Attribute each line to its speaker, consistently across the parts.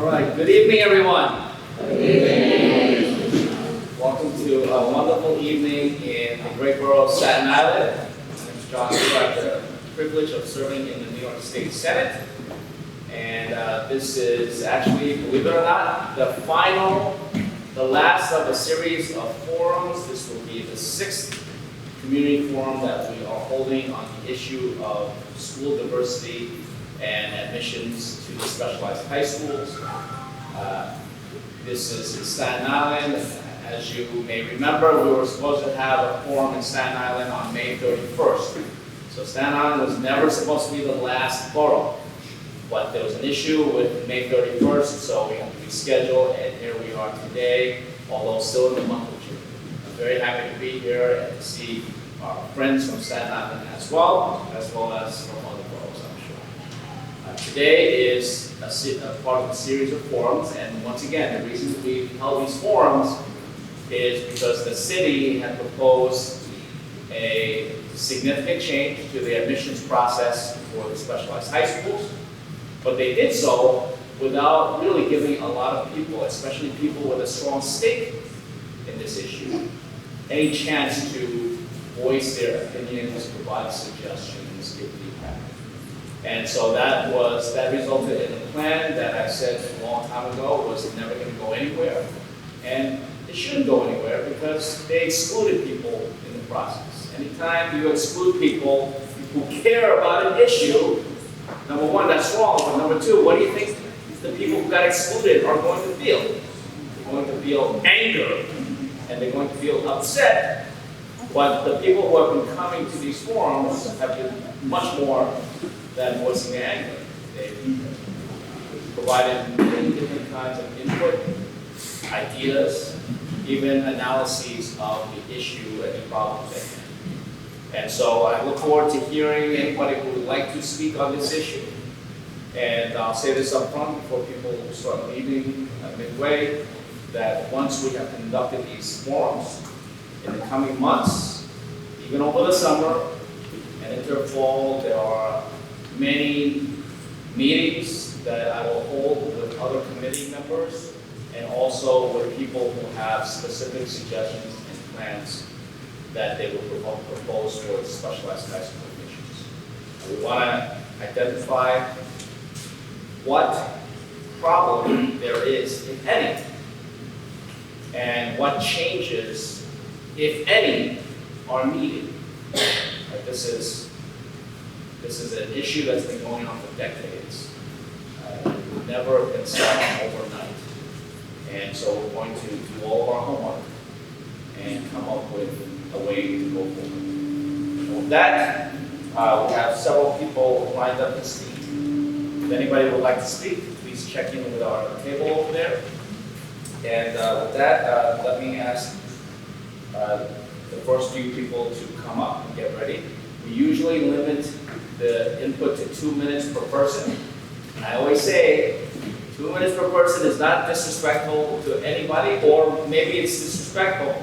Speaker 1: All right, good evening, everyone.
Speaker 2: Good evening.
Speaker 1: Welcome to a wonderful evening in the great borough of Staten Island. My name is John Liu. I have the privilege of serving in the New York State Senate. And this is actually, believe it or not, the last of a series of forums. This will be the 6th community forum that we are holding on the issue of school diversity and admissions to the specialized high schools. This is in Staten Island. As you may remember, we were supposed to have a forum in Staten Island on May 31st. So Staten Island was never supposed to be the last borough. But there was an issue with May 31st, so we had to reschedule, and here we are today, although still in the month of June. I'm very happy to be here and to see our friends from Staten Island as well as from other boroughs, I'm sure. Today is a part of a series of forums, and once again, the reason we held these forums is because the city had proposed a significant change to the admissions process for the specialized high schools. But they did so without really giving a lot of people, especially people with a strong stake in this issue, any chance to voice their opinions, provide suggestions, give feedback. And so that resulted in a plan that I said a long time ago was never going to go anywhere. And it shouldn't go anywhere because they excluded people in the process. Anytime you exclude people who care about an issue, number one, that's wrong, but number two, what do you think the people who got excluded are going to feel? They're going to feel anger, and they're going to feel upset. But the people who have been coming to these forums have been much more than voicing their anger. They've provided many different kinds of input, ideas, even analyses of the issue and the problems at hand. And so I look forward to hearing anybody who would like to speak on this issue. And I'll say this up front before people start leaving midway, that once we have conducted these forums, in the coming months, even over the summer and into the fall, there are many meetings that I will hold with other committee members and also with people who have specific suggestions and plans that they will propose for specialized high school admissions. We want to identify what problem there is, if any, and what changes, if any, are needed. This is an issue that's been going on for decades. It never been solved overnight. And so we're going to do all of our homework and come up with a way to go forward. And with that, we have several people lined up to speak. If anybody would like to speak, please check in with our table over there. And with that, let me ask the first few people to come up and get ready. We usually limit the input to 2 minutes per person. And I always say, 2 minutes per person is not disrespectful to anybody, or maybe it's disrespectful,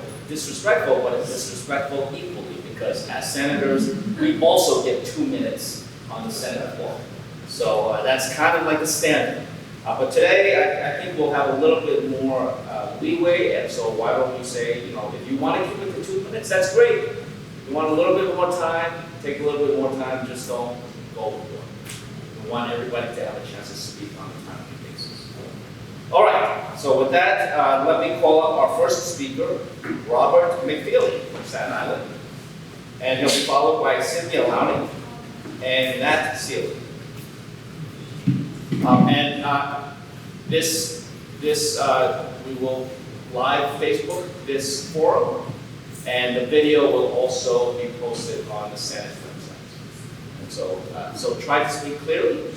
Speaker 1: but it's disrespectful equally, because as senators, we also get 2 minutes on the Senate floor. So that's kind of like the standard. But today, I think we'll have a little bit more leeway, and so why don't we say, if you want to keep it to 2 minutes, that's great. If you want a little bit more time, take a little bit more time, just don't go overboard. We want everybody to have a chance to speak on a timely basis. All right, so with that, let me call up our first speaker, Robert McFeely from Staten Island. And he'll be followed by Cynthia Lowney and Nat Sealy. We will live Facebook this forum, and the video will also be posted on the Senate website. And so try to speak clearly,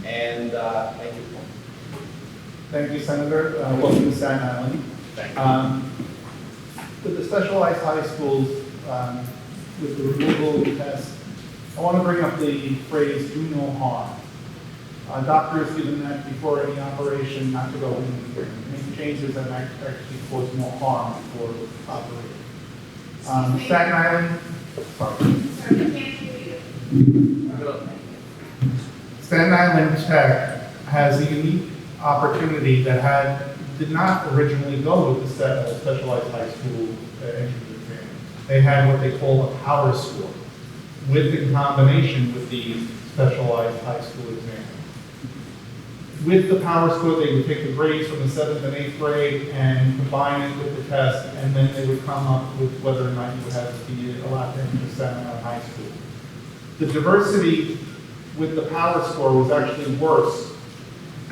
Speaker 1: and thank you.
Speaker 3: Thank you, Senator. Welcome to Staten Island.
Speaker 1: Thank you.
Speaker 3: With the specialized high schools, with the removal of the test, I want to bring up the phrase, do no harm. Doctors given that before any operation not to go in and make changes that might actually cause more harm before operating. Staten Island, Staten Island Tech has a unique opportunity that did not originally go with the specialized high school entrance exam. They had what they call a power score, in combination with the specialized high school exam. With the power score, they would take the grades from the 7th and 8th grade and combine it with the test, and then they would come up with whether or not you would have to be allowed to enter Staten Island High School. The diversity with the power score was actually worse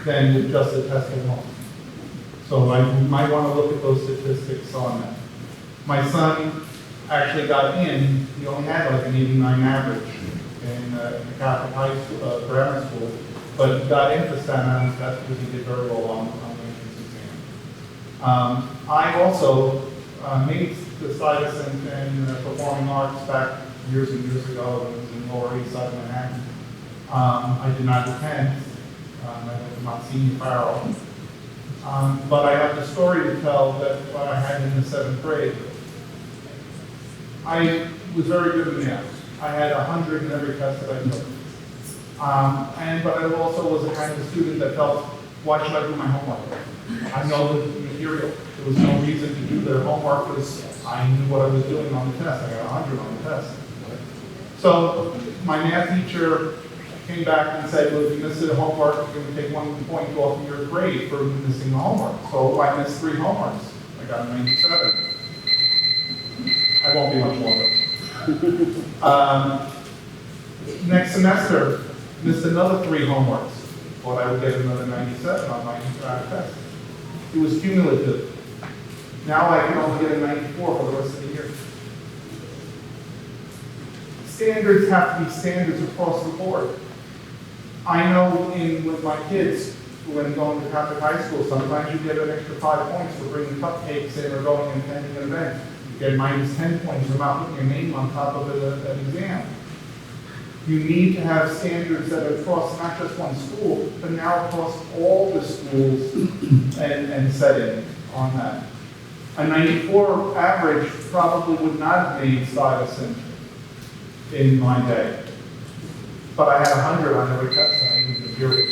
Speaker 3: than with just the test alone. So you might want to look at those statistics on that. My son actually got in, he only had like an 89 average in the Catholic high school, grammar school, but he got into Staten Island test because he did very well on the entrance exam. I also made the Stuyvesant and performing arts back years and years ago when it was in Lower East Side Manhattan. I did not attend. I was not senior Farrell. But I have the story to tell that what I had in the 7th grade. I was very good in math. I had 100 in every test that I took. But I also was the kind of student that felt, why should I do my homework? I know the material. There was no reason to do their homework because I knew what I was doing on the test. I got 100 on the test. So my math teacher came back and said, well, if you miss the homework, you're going to take 1 point off of your grade for missing the homework. So I missed 3 homeworks. I got a 97. I won't be much longer. Next semester, missed another 3 homeworks. Thought I would get another 97 on my test. It was cumulative. Now I can only get a 94 for the rest of the year. Standards have to be standards across the board. I know with my kids, when going to Catholic high school, sometimes you get an extra 5 points for bringing cupcakes in or going and attending an event. You get minus 10 points for not putting your name on top of an exam. You need to have standards that are across not just one school, but now across all the schools and setting on that. A 94 average probably would not have made Stuyvesant in my day. But I had 100 on every test I used the period.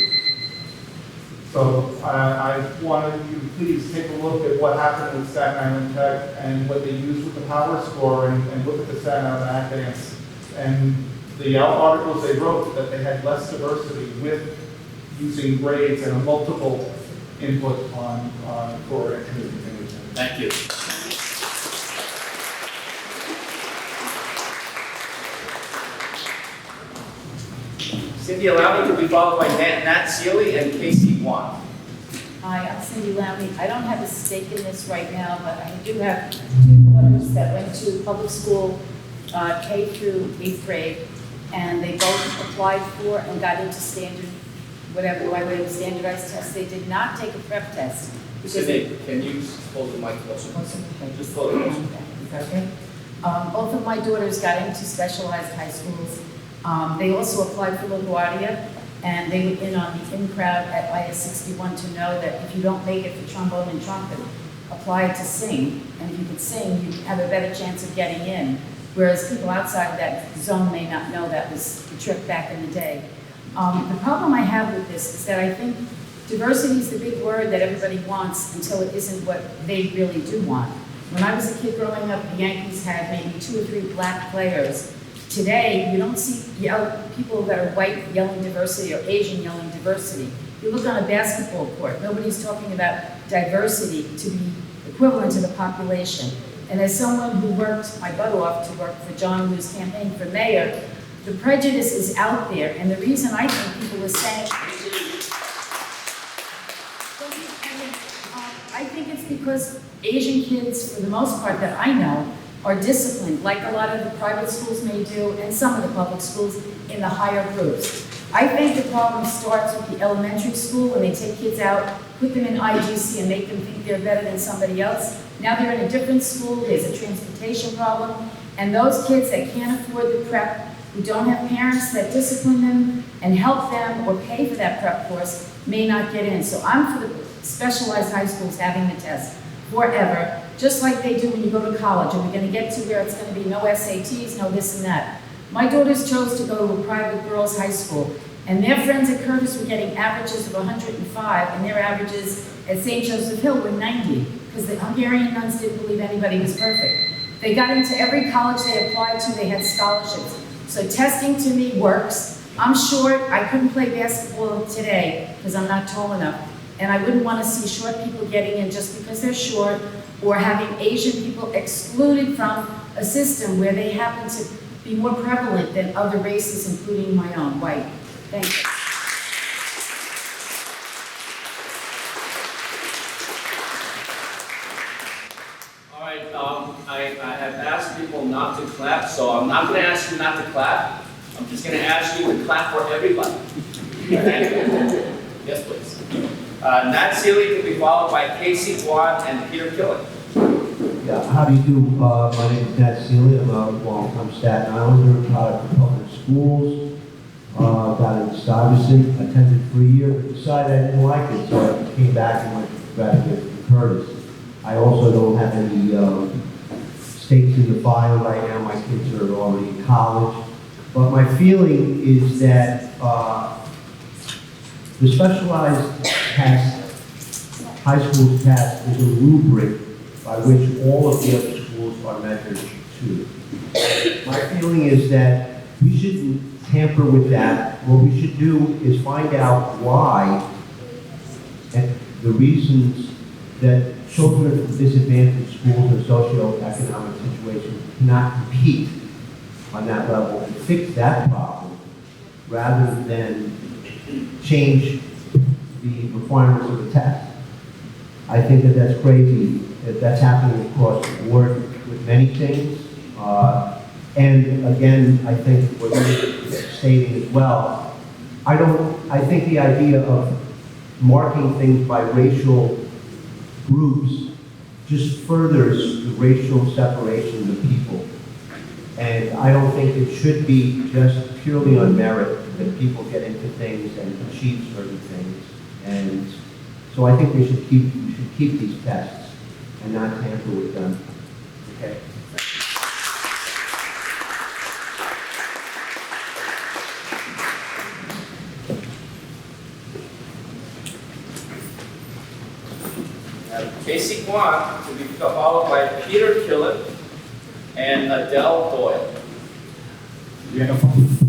Speaker 3: So I wanted you to please take a look at what happened with Staten Island Tech and what they used with the power score and look at the Staten Island Advance. And the articles they wrote that they had less diversity with using grades and a multiple input on for entry.
Speaker 1: Thank you. Cindy Lowney to be followed by Nat Sealy and Casey Wan.
Speaker 2: Hi, I'm Cindy Lowney. I don't have a stake in this right now, but I do have 2 daughters that went to public school, K through 8th grade, and they both applied for and got into whatever way it was standardized tests. They did not take a prep test.
Speaker 1: Cindy, can you hold the mic closer? Just hold it closer.
Speaker 2: Is that okay? Both of my daughters got into specialized high schools. They also applied for LaGuardia, and they were in on the in crowd at IS 61 to know that if you don't make it for trombone and trumpet, apply to sing, and if you could sing, you have a better chance of getting in. Whereas people outside of that zone may not know that was the trick back in the day. The problem I have with this is that I think diversity is the big word that everybody wants until it isn't what they really do want. When I was a kid growing up, the Yankees had maybe 2 or 3 black players. Today, you don't see people that are white yelling diversity or Asian yelling diversity. You look on a basketball court, nobody's talking about diversity to be equivalent to the population. And as someone who worked my butt off to work for John Liu's campaign for mayor, the prejudice is out there. And the reason I think people are saying, I think it's because Asian kids, for the most part that I know, are disciplined, like a lot of the private schools may do, and some of the public schools in the higher groups. I think the problem starts with the elementary school when they take kids out, put them in IGC and make them think they're better than somebody else. Now they're in a different school, there's a transportation problem, and those kids that can't afford the prep, who don't have parents that discipline them and help them or pay for that prep course, may not get in. So I'm for the specialized high schools having the test forever, just like they do when you go to college, and we're going to get to where it's going to be no SATs, no this and that. My daughters chose to go to a private girls' high school, And their friends at Curtis were getting averages of 105, and their averages at St. Joseph Hill were 90, because the Hungarian nuns didn't believe anybody was perfect. They got into every college they applied to, they had scholarships. So testing to me works. I'm short, I couldn't play basketball today because I'm not tall enough. And I wouldn't want to see short people getting in just because they're short, or having Asian people excluded from a system where they happen to be more prevalent than other races, including my own, white. Thank you.
Speaker 1: All right, I have asked people not to clap, so I'm not going to ask you not to clap. I'm just going to ask you to clap for everybody. Thank you. Yes, please. Nat Seeley to be followed by Casey Guan and Peter Killen.
Speaker 4: Yeah, how do you do? My name is Nat Seeley. I'm a long-time Staten Islander, product of public schools. Got in Stuyvesant, attended for a year, but decided I didn't like it, so I came back and went to graduate from Curtis. I also don't have any stakes in the fire right now. My kids are already in college. But my feeling is that the specialized test, high school test, is a rubric by which all of the other schools are measured to. My feeling is that we shouldn't tamper with that. What we should do is find out why and the reasons that children from disadvantaged schools or socioeconomic situations cannot compete on that level and fix that problem rather than change the requirements of the test. I think that that's crazy, that that's happening across the board with many things. And again, I think what you're stating as well, I think the idea of marking things by racial groups just furthers the racial separation of people. And I don't think it should be just purely on merit that people get into things and achieve certain things. And so I think we should keep these tests and not tamper with them. Okay.
Speaker 1: Casey Guan to be followed by Peter Killen and Adele Doyle.
Speaker 5: We have a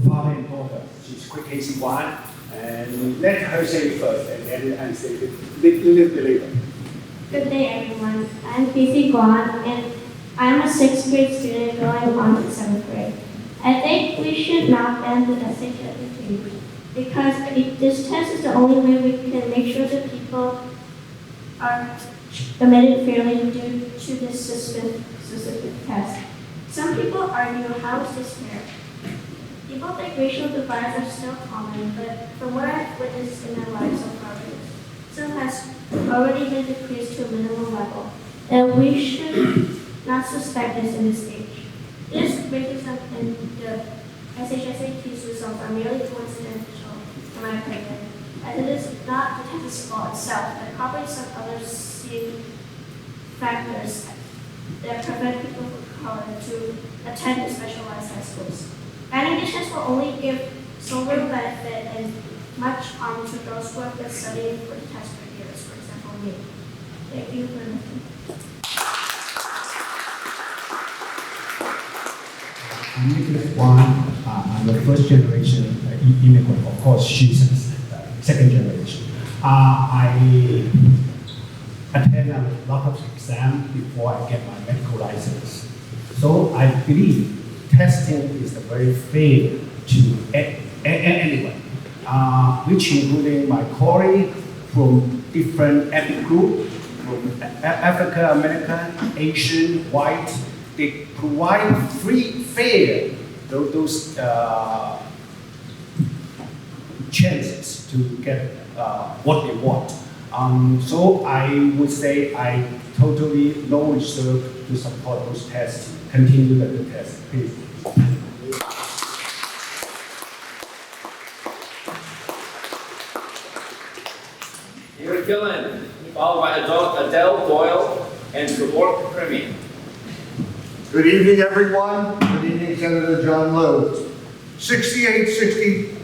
Speaker 5: father and daughter. She's quick Casey Guan, and let her say it first, and then I say it a little bit later.
Speaker 6: Good day, everyone. I'm Casey Guan, and I'm a 6th grade student going on to 7th grade. I think we should not ban the SHST because this test is the only way we can make sure that people are admitted fairly due to this specific test. Some people argue, how is this fair? People think racial divides are still common, but from what I've witnessed in my life so far, some has already been decreased to a minimal level, and we should not suspect this in this stage. This racism in the SHSAT's results are merely coincidental, in my opinion, as it is not the test's fault itself, but probably some other factors that prevent people of color to attend the specialized high schools. Banning this test will only give some little benefit and much harm to those who have been studying for the test for years, for example me. Thank you for listening.
Speaker 5: I'm Nicholas Guan. I'm a first generation immigrant. Of course, she's second generation. I attend a lot of exams before I get my medical license. So I believe testing is very fair to anyone, which including my colleagues from different ethnic groups, from African American, Asian, white. They provide free, fair those chances to get what they want. So I would say I totally no reserve to support those tests. Continue the test, please.
Speaker 1: Peter Killen, followed by Adele Doyle and Gabor Kaprimi.
Speaker 7: Good evening, everyone. Good evening, Senator John Liu. 6860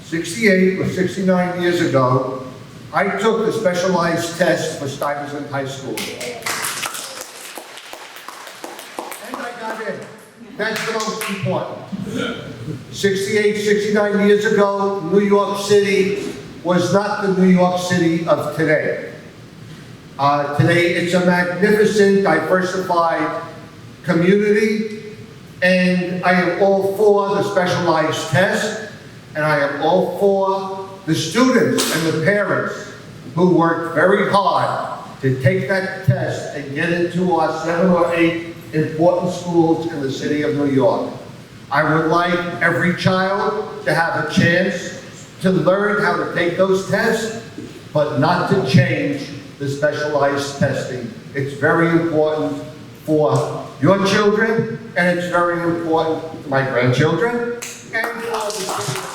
Speaker 7: 68 or 69 years ago, I took the specialized test for Stuyvesant High School. And I got in. That's the most important. 68, 69 years ago, New York City was not the New York City of today. Today, it's a magnificent, diversified community, and I am all for the specialized test, and I am all for the students and the parents who worked very hard to take that test and get into our 7 or 8 important schools in the city of New York. I would like every child to have a chance to learn how to take those tests, but not to change the specialized testing. It's very important for your children, and it's very important for my grandchildren, and for all the students.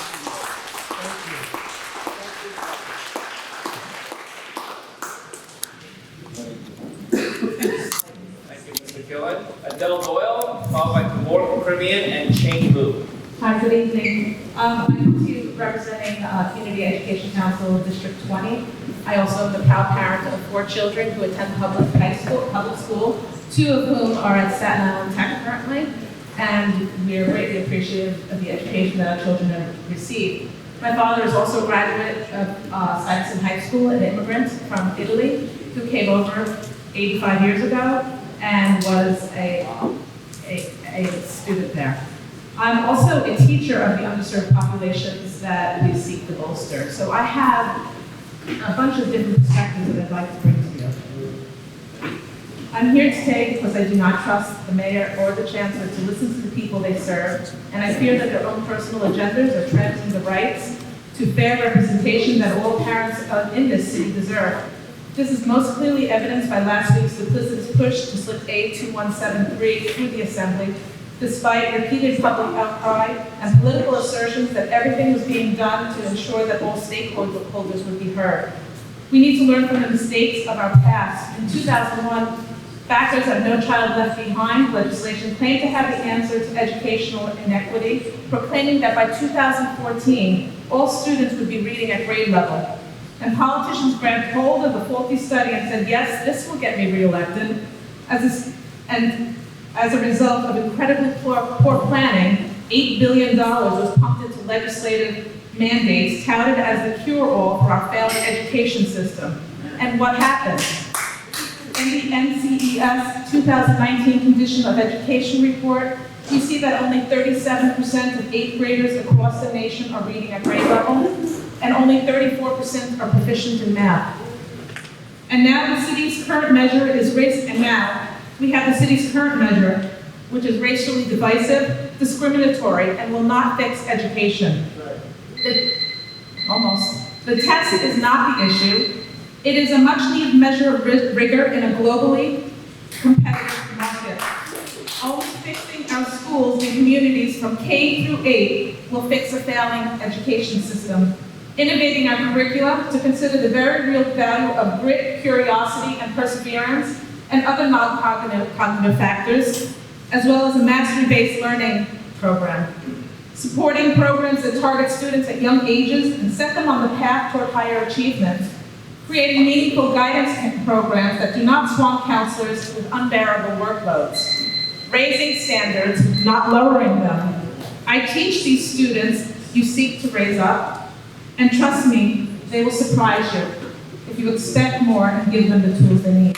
Speaker 1: Thank you, Mr. Gillen. Adele Doyle, followed by Timur Caribbean and Chang Lu.
Speaker 8: Hi, good evening. I'm here representing Community Education Council District 20. I also am the proud parent of 4 children who attend public school, 2 of whom are at Staten Island Tech currently, and we are greatly appreciative of the education that our children have received. My father is also a graduate of Staten High School, an immigrant from Italy who came over 85 years ago and was a student there. I'm also a teacher of the underserved populations that we seek to bolster. So I have a bunch of different perspectives that I'd like to bring to you. I'm here today because I do not trust the mayor or the chancellor to listen to the people they serve, and I fear that their own personal agendas are treading the rights to fair representation that all parents in this city deserve. This is most clearly evidenced by last week's duplicitous push to slip A2173 through the Assembly, despite repeated public outcry and political assertions that everything was being done to ensure that all stakeholders would be heard. We need to learn from the mistakes of our past. In 2001, backers of No Child Left Behind legislation claimed to have the answer to educational inequity, proclaiming that by 2014, all students would be reading at grade level. And politicians grabbed hold of the faulty study and said, yes, this will get me reelected. As a result of incredibly poor planning, $8 billion was pumped into legislative mandates touted as the cure-all for our failing education system. And what happened? In the NCES 2019 Condition of Education Report, we see that only 37% of 8th graders across the nation are reading at grade level, and only 34% are proficient in math. And now the city's current measure is we have the city's current measure, which is racially divisive, discriminatory, and will not fix education. The test is not the issue. It is a much-needed measure of rigor in a globally competitive market. Only fixing our schools and communities from K through 8 will fix a failing education system. Innovating our curricula to consider the very real value of grit, curiosity, and perseverance, and other non-cognitive factors, as well as a mastery-based learning program. Supporting programs that target students at young ages and set them on the path toward higher achievement. Creating meaningful guidance programs that do not swamp counselors with unbearable workloads. Raising standards, not lowering them. I teach these students you seek to raise up, and trust me, they will surprise you if you expect more and give them the tools they need.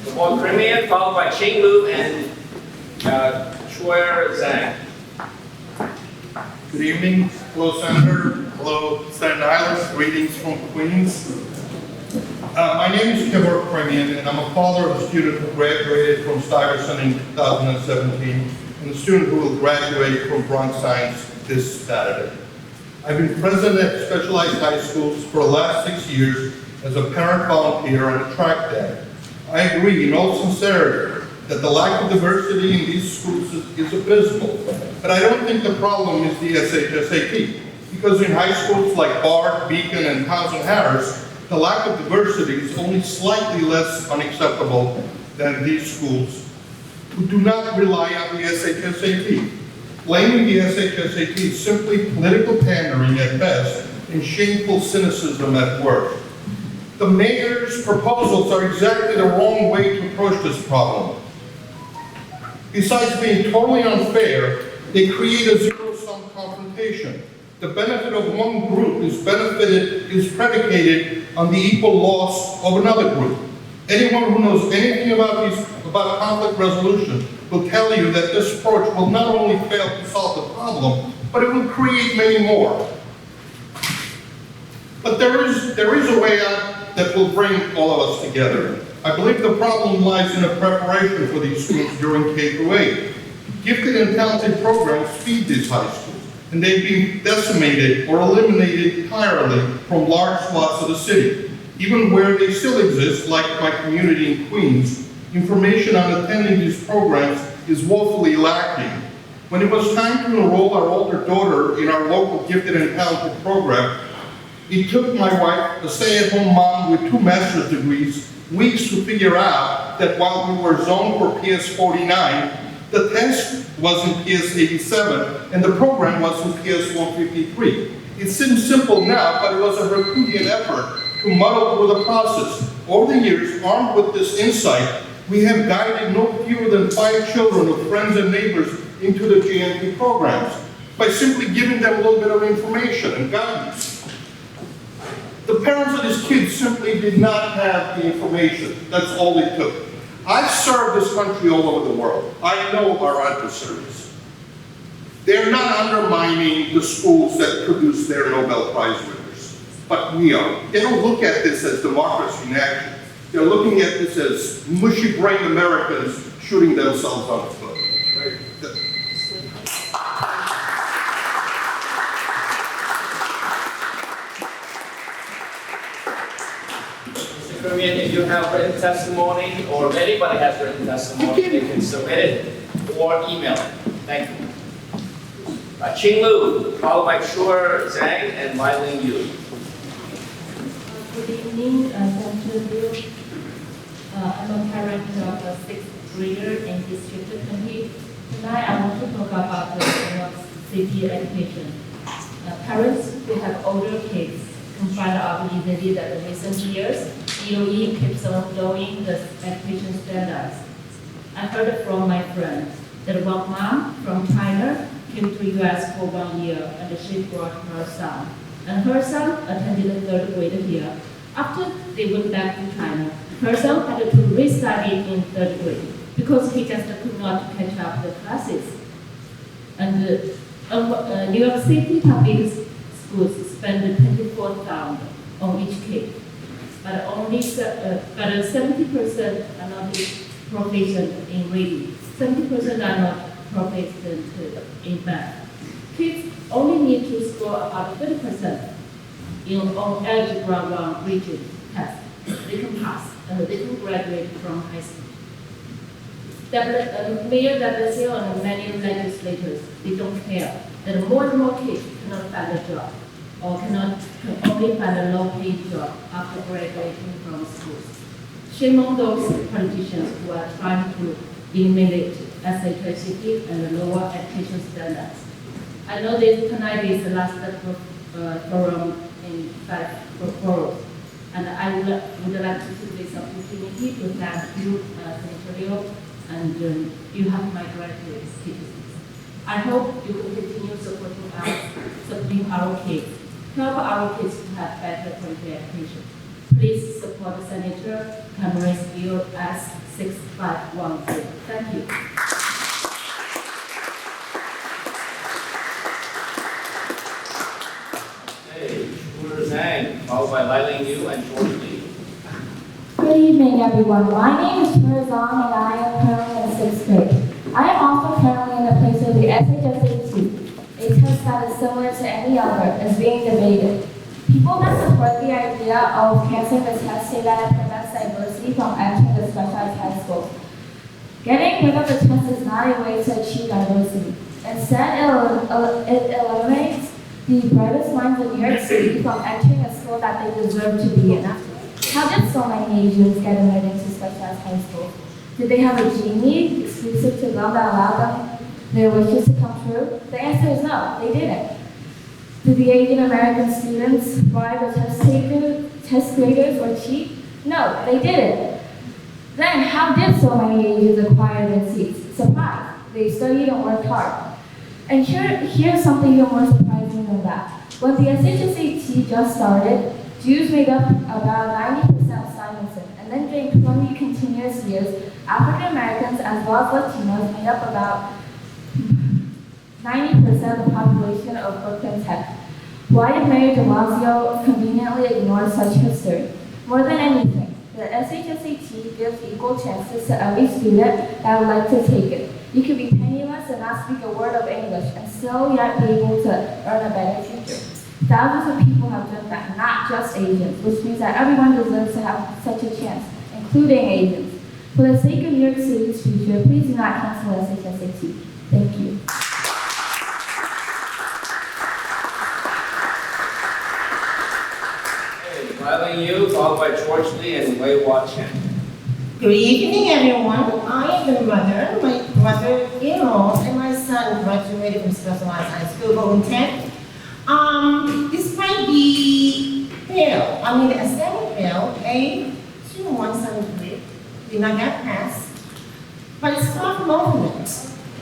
Speaker 1: Timur Caribbean, followed by Chang Lu and Shuer Zhang.
Speaker 9: Good evening. Hello, Senator. Hello, Staten Island. Greetings from Queens. My name is Timur Caribbean, and I'm a father of a student who graduated from Stuyvesant in 2017, and a student who will graduate from Bronx Science this Saturday. I've been president at specialized high schools for the last 6 years as a parent volunteer and a track dad. I agree in all sincerity that the lack of diversity in these schools is abysmal. But I don't think the problem is the SHSAT, because in high schools like Bard, Beacon, and Townsend Harris, the lack of diversity is only slightly less unacceptable than these schools who do not rely on the SHSAT. Blaming the SHSAT is simply political pandering at best and shameful cynicism at worst. The mayor's proposals are exactly the wrong way to approach this problem. Besides being totally unfair, they create a zero-sum confrontation. The benefit of one group is predicated on the equal loss of another group. Anyone who knows anything about conflict resolution will tell you that this approach will not only fail to solve the problem, but it will create many more. But there is a way out that will bring all of us together. I believe the problem lies in the preparation for these schools during K-8. Gifted and talented programs feed these high schools, and they've been decimated or eliminated entirely from large swaths of the city. Even where they still exist, like my community in Queens, information on attending these programs is woefully lacking. When it was time to enroll our older daughter in our local gifted and talented program, it took my wife, a stay-at-home mom with 2 master's degrees, weeks to figure out that while we were zoned for PS 49, the test was in PS 87 and the program was in PS 153. It seems simple now, but it was a Herculean effort to muddle through the process. Over the years, armed with this insight, we have guided no fewer than 5 children of friends and neighbors into the GNP programs by simply giving them a little bit of information and guidance. The parents of these kids simply did not have the information. That's all it took. I've served this country all over the world. I know our adversaries. They're not undermining the schools that produce their Nobel Prize winners, but we are. They don't look at this as democracy in action. They're looking at this as mushy-brained Americans shooting themselves on the foot. Right?
Speaker 1: If you have written testimony, or if anybody has written testimony, they can submit it or email it. Thank you. Qing Liu, followed by Shuer Zhang and Mylin Yu.
Speaker 10: Good evening, Dr. Liu. I'm a parent of a 6th grader in District 20. Tonight I want to talk about the New York City education. Parents who have older kids confront of easily that in recent years, DOE keeps on lowering the education standards. I heard from my friend that one mom from China came to US for 1 year and she brought her son. And her son attended the 3rd grade here. After they went back to China, her son had to restudy in 3rd grade because he just could not catch up the classes. And New York City public schools spend $24,000 on each kid, but only 70% are not proficient in reading. 70% are not proficient in math. Kids only need to score about 30% on Algebra 1 region test. They can pass and they can graduate from high school. Mayor Labetti and many legislators, they don't care that more and more kids cannot find a job or can only find a low-paid job after graduating from schools. Shame on those politicians who are trying to eliminate SHSAT and lower education standards. I know that tonight is the last forum in 5 forums, and I would like to take this opportunity to thank you, Senator Liu, and you have my gratitude, citizens. I hope you will continue supporting us, supporting our kids, help our kids to have better quality education. Please support the Senator Cameron's bill as 6513. Thank you.
Speaker 1: Shuer Zhang, followed by Mylin Yu and George Lee.
Speaker 11: Good evening, everyone. My name is Shuer Zhang, and I am currently in 6th grade. I am also currently in the place of the SHSAT, a test that is similar to any other, is being debated. People that support the idea of canceling the test say that it prevents diversity from entering the specialized high school. Getting rid of the test is not a way to achieve diversity. Instead, it eliminates the brightest minds in New York City from entering a school that they deserve to be in. How did so many Asians get admitted to specialized high school? Did they have a genie exclusive to them that allowed them their wishes to come true? The answer is no, they didn't. Did the Asian American students bribe the test graders or cheat? No, they didn't. Then how did so many Asians acquire their seats? Surprise, they studied and worked hard. And here's something even more surprising than that. When the SHSAT just started, Jews made up about 90% of Simonson, and then during 20 continuous years, African Americans as well as Latinos made up about 90% of the population of Brooklyn Tech. Why did Mayor de Blasio conveniently ignore such history? More than anything, the SHSAT gives equal chances to every student that would like to take it. You can be penniless and not speak a word of English and still yet be able to earn a better future. Thousands of people have done that, not just Asians, which means that everyone deserves to have such a chance, including Asians. For the sake of New York City's future, please do not cancel SHSAT. Thank you.
Speaker 1: Riley Yu, followed by George Lee and Wei Hua Chen.
Speaker 12: Good evening, everyone. I am the mother, my brother-in-law, and my son graduated from Specialized High School, Golden Tech. Despite the bill, the academic bill, A2173, did not get passed, but it's not movement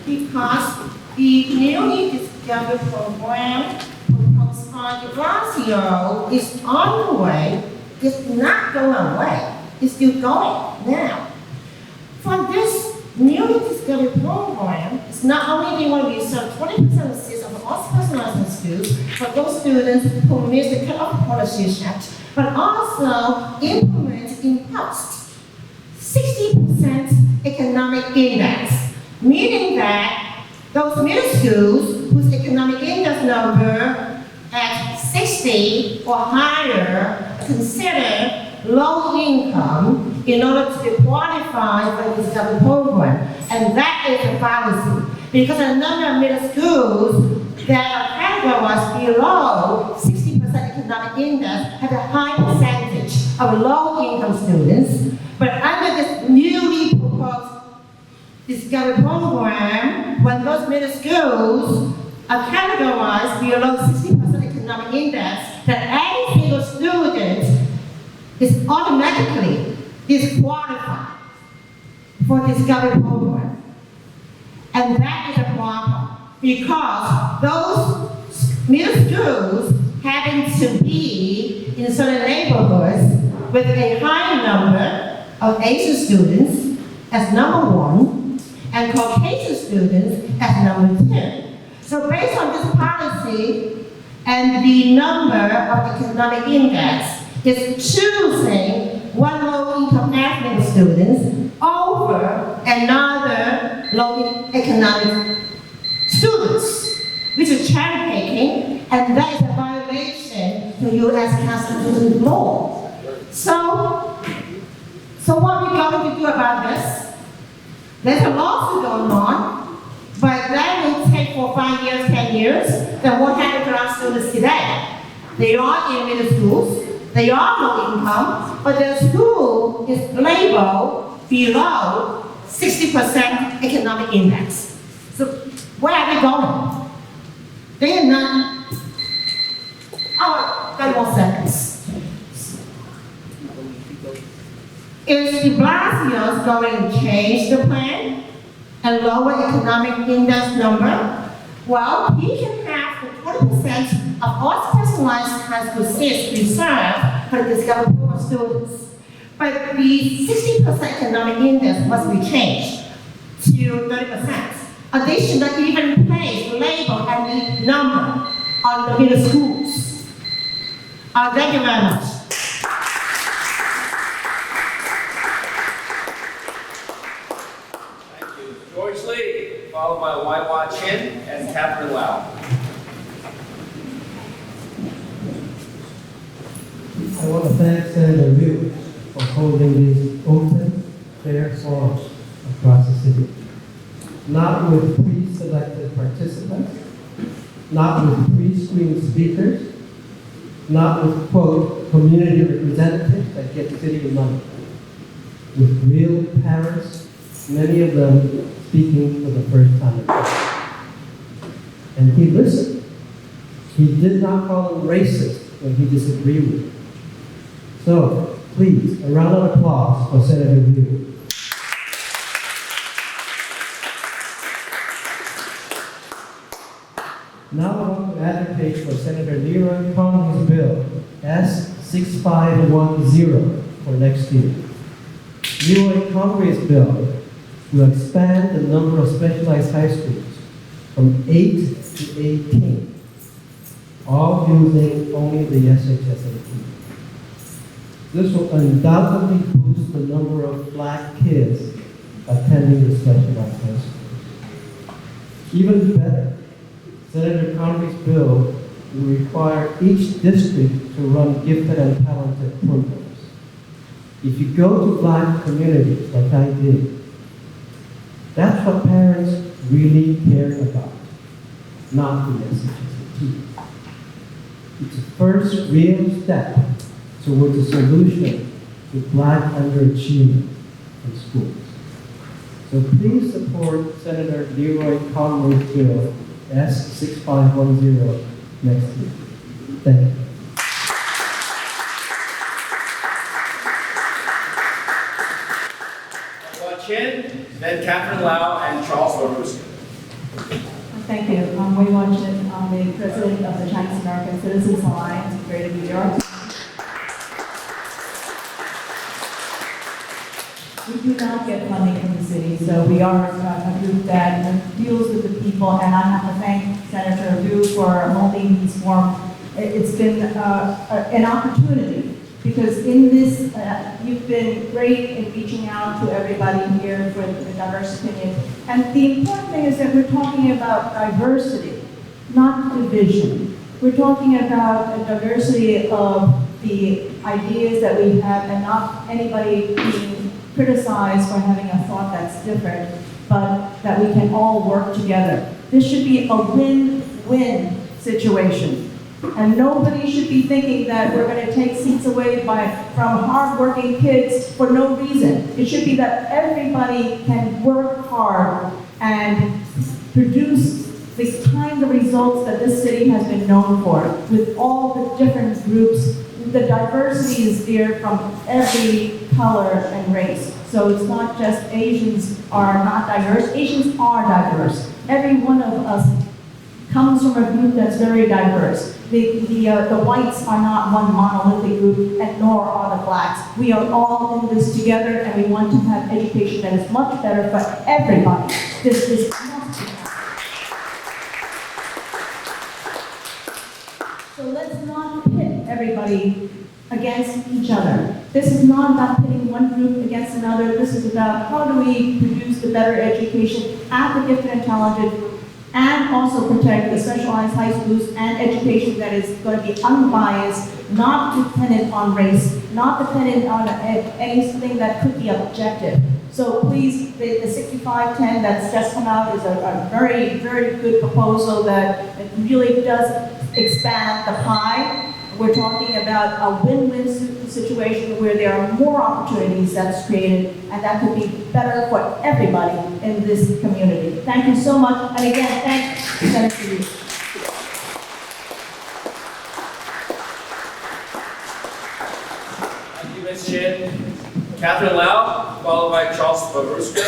Speaker 12: because the newly discovered program proposed by de Blasio is on the way. It's not going away. It's still going now. For this newly discovered program, it's not only they want to reserve 20% of seats of all specialized schools for those students who miss the cut-off policy yet, but also implement in post 60% economic index, meaning that those middle schools whose economic index number at 60 or higher are considered low income in order to be qualified for this government program. And that is a fallacy, because a number of middle schools that are categorized below 60% economic index have a high percentage of low income students. But under this newly proposed discovery program, when those middle schools are categorized below 60% economic index, that every single student is automatically disqualified for discovery program. And that is a problem, because those middle schools happen to be in certain neighborhoods with a high number of Asian students as number one, and Caucasian students as number two. So based on this policy and the number of economic index, is choosing one low-income ethnic students over another low economic students, which is cherry picking, and that is a violation to U.S. constitutional law. So what are we going to do about this? There's a lawsuit going on, but that will take for 5 years, 10 years. Then what happened to our students today? They are in middle schools. They are low income, but their school is labeled below 60% economic index. So where are they going? They are not. Oh, 30 more seconds. Is de Blasio going to change the plan and lower economic index number? Well, he can have the 20% of all specialized high school seats reserved for the discovery program students. But the 60% economic index must be changed to 30%. They should not even place label and the number on the middle schools. Thank you very much.
Speaker 1: Thank you. George Lee, followed by Wei Hua Chen and Catherine Lau.
Speaker 13: I want to thank Senator Liu for holding this open, fair forum across the city. Not with pre-selected participants, not with pre-screened speakers, not with, quote, community representatives that get city money, with real parents, many of them speaking for the first time. And he listened. He did not call them racist when he disagreed with them. So, please, a round of applause for Senator Liu. Now I want to advocate for Senator Leroy Conley's bill, S6510, for next year. Leroy Conley's bill will expand the number of specialized high schools from 8 to 18, all using only the SHSAT. This will undoubtedly boost the number of black kids attending the specialized high schools. Even better, Senator Conley's bill will require each district to run gifted and talented programs. If you go to black communities like I did, that's what parents really care about, not the SHSAT. It's the first real step towards a solution to black underachievement in schools. So please support Senator Leroy Conley's bill, S6510, next year. Thank you.
Speaker 1: Chin, then Catherine Lau and Charles Baruska.
Speaker 14: Thank you. Wei Wan-Chin, I'm the president of the Chinese American Citizens Alliance in Greater New York. We do not get funding from the city, so we are a group that deals with the people, and I have to thank Senator Liu for holding these forums. It's been an opportunity, because in this, you've been great in reaching out to everybody here for the diverse opinion. And the important thing is that we're talking about diversity, not division. We're talking about a diversity of the ideas that we have, and not anybody being criticized for having a thought that's different, but that we can all work together. This should be a win-win situation. And nobody should be thinking that we're going to take seats away from hardworking kids for no reason. It should be that everybody can work hard and produce the kind of results that this city has been known for, with all the different groups. The diversity is there from every color and race. So it's not just Asians are not diverse. Asians are diverse. Every one of us comes from a group that's very diverse. The whites are not one monolithic group, and nor are the blacks. We are all in this together, and we want to have education that is much better for everybody. This is must be happening. So let's not pit everybody against each other. This is not about pitting one group against another. This is about how do we produce the better education at the gifted and talented, and also protect the specialized high schools and education that is going to be unbiased, not dependent on race, not dependent on anything that could be objective. So please, the 6510 that's just come out is a very, very good proposal that it really does expand the pie. We're talking about a win-win situation where there are more opportunities that's created, and that could be better for everybody in this community. Thank you so much, and again, thanks, Senator Liu.
Speaker 1: Thank you, Ms. Chin. Catherine Lau, followed by Charles Baruska,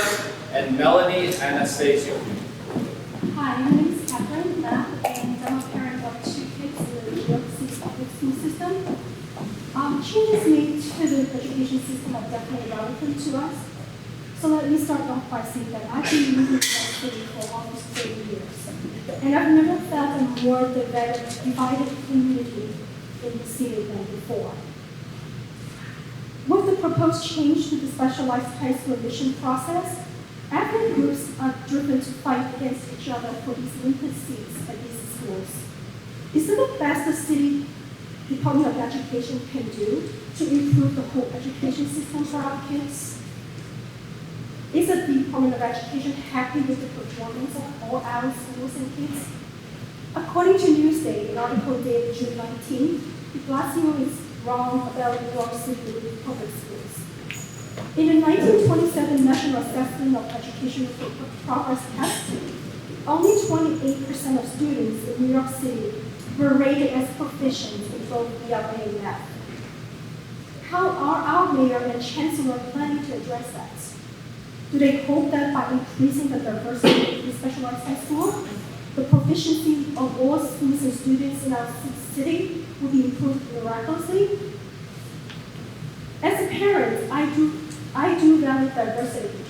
Speaker 1: and Melanie Anastasio.
Speaker 15: Hi, my name is Catherine Lau, and I'm a parent of 2 kids in the New York City public school system. Changes made to the education system are definitely relevant to us. So let me start off by saying that I've been living in the city for almost 30 years. And I've never felt a more divided community in the city than before. With the proposed change to the specialized high school admission process, ethnic groups are driven to fight against each other for these limited seats at these schools. Is it the best the city Department of Education can do to improve the whole education system for our kids? Is the Department of Education happy with the performance of all our schools and kids? According to Newsday, an article dated June 19, de Blasio is wrong about New York City public schools. In the 1927 National Assessment of Educational Progress test, only 28% of students in New York City were rated as proficient in both ELA and math. How are our mayor and chancellor planning to address that? Do they hope that by increasing the diversity in specialized high school, the proficiency of all schools and students in our city will be improved miraculously? As a parent, I do value diversity.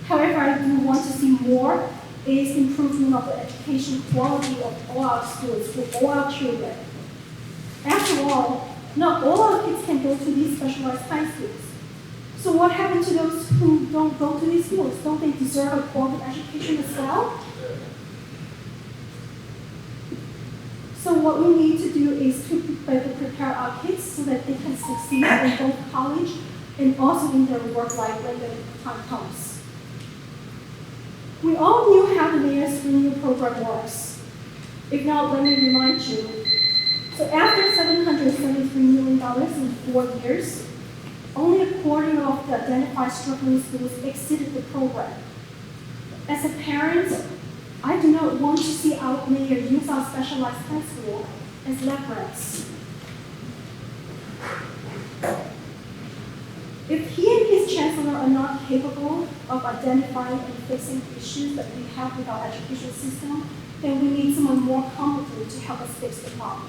Speaker 15: However, I do want to see more is improvement of the education quality of all our schools for all our children. After all, not all our kids can go to these specialized high schools. So what happened to those who don't go to these schools? Don't they deserve a quality education as well? So what we need to do is to better prepare our kids so that they can succeed in both college and also in their work life when the time comes. We all knew how the mayor's renewal program works. If not, let me remind you. So after $773 million in 4 years, only a quarter of the identified struggling schools exited the program. As a parent, I do not want to see our mayor use our specialized high school as leverage. If he and his chancellor are not capable of identifying and fixing issues that we have with our education system, then we need someone more competent to help us fix the problem.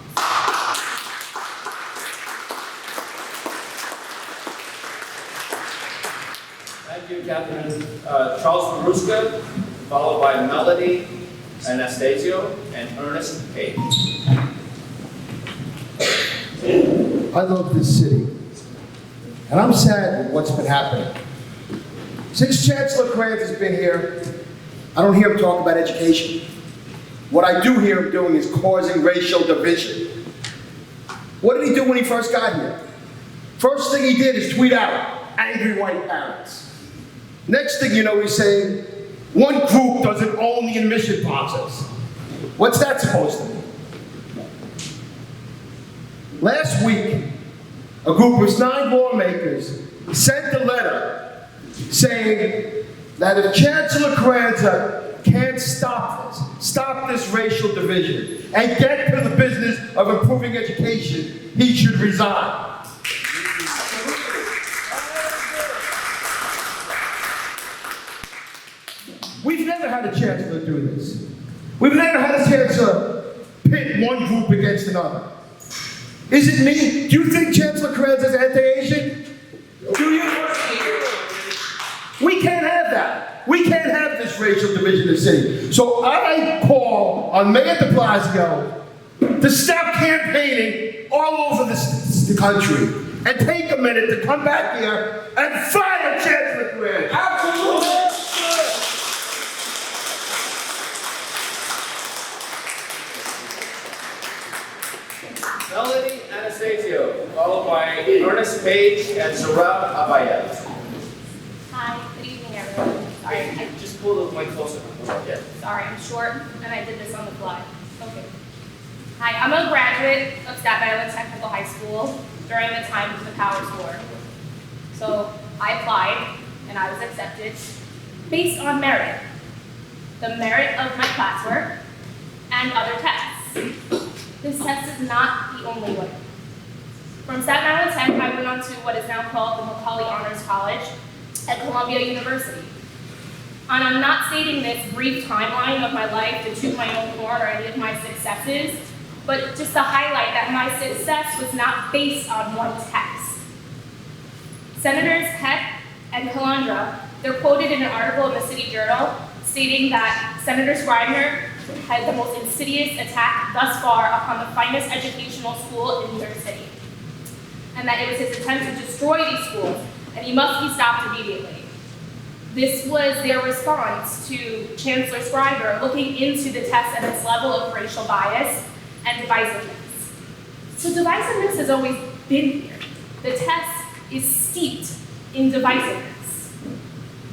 Speaker 1: Thank you, Catherine. Charles Peruska, followed by Melody Anastasio and Ernest Page.
Speaker 7: I love this city, and I'm sad with what's been happening. Since Chancellor Grant has been here, I don't hear him talk about education. What I do hear him doing is causing racial division. What did he do when he first got here? First thing he did is tweet out, angry white parents. Next thing you know, he's saying, one group doesn't own the admission process. What's that supposed to mean? Last week, a group of 9 lawmakers sent a letter saying that if Chancellor Carranza can't stop this racial division, and get to the business of improving education, he should resign. We've never had a chancellor do this. We've never had a chancellor pit one group against another. Is it me? Do you think Chancellor Carranza is anti-Asian? Do you? We can't have that. We can't have this racial division in the city. So I call on Mayor de Blasio to stop campaigning all over the country and take a minute to come back here and fire Chancellor Carranza. Absolutely.
Speaker 1: Melody Anastasio, followed by Ernest Page and Zarab Abayet.
Speaker 16: Hi, good evening, everyone. Sorry,
Speaker 1: Just pull the mic closer. Yeah.
Speaker 16: sorry, I'm short, and I did this on the fly. Okay. Hi, I'm a graduate of Staten Island Technical High School during the time of the Powers War. So I applied, and I was accepted based on merit. The merit of my classwork and other tests. This test is not the only one. From Staten Island Tech, I went on to what is now called the Macaulay Honors College at Columbia University. And I'm not stating this brief timeline of my life to toot my own horn or any of my successes, but just to highlight that my success was not based on one test. Senators Heck and Calandra, they're quoted in an article in the City Journal stating that Senator Scribner had the most insidious attack thus far upon the finest educational school in New York City. And that it was his attempt to destroy these schools, and he must be stopped immediately. This was their response to Chancellor Scribner looking into the test and its level of racial bias and divisiveness. So divisiveness has always been here. The test is steeped in divisiveness.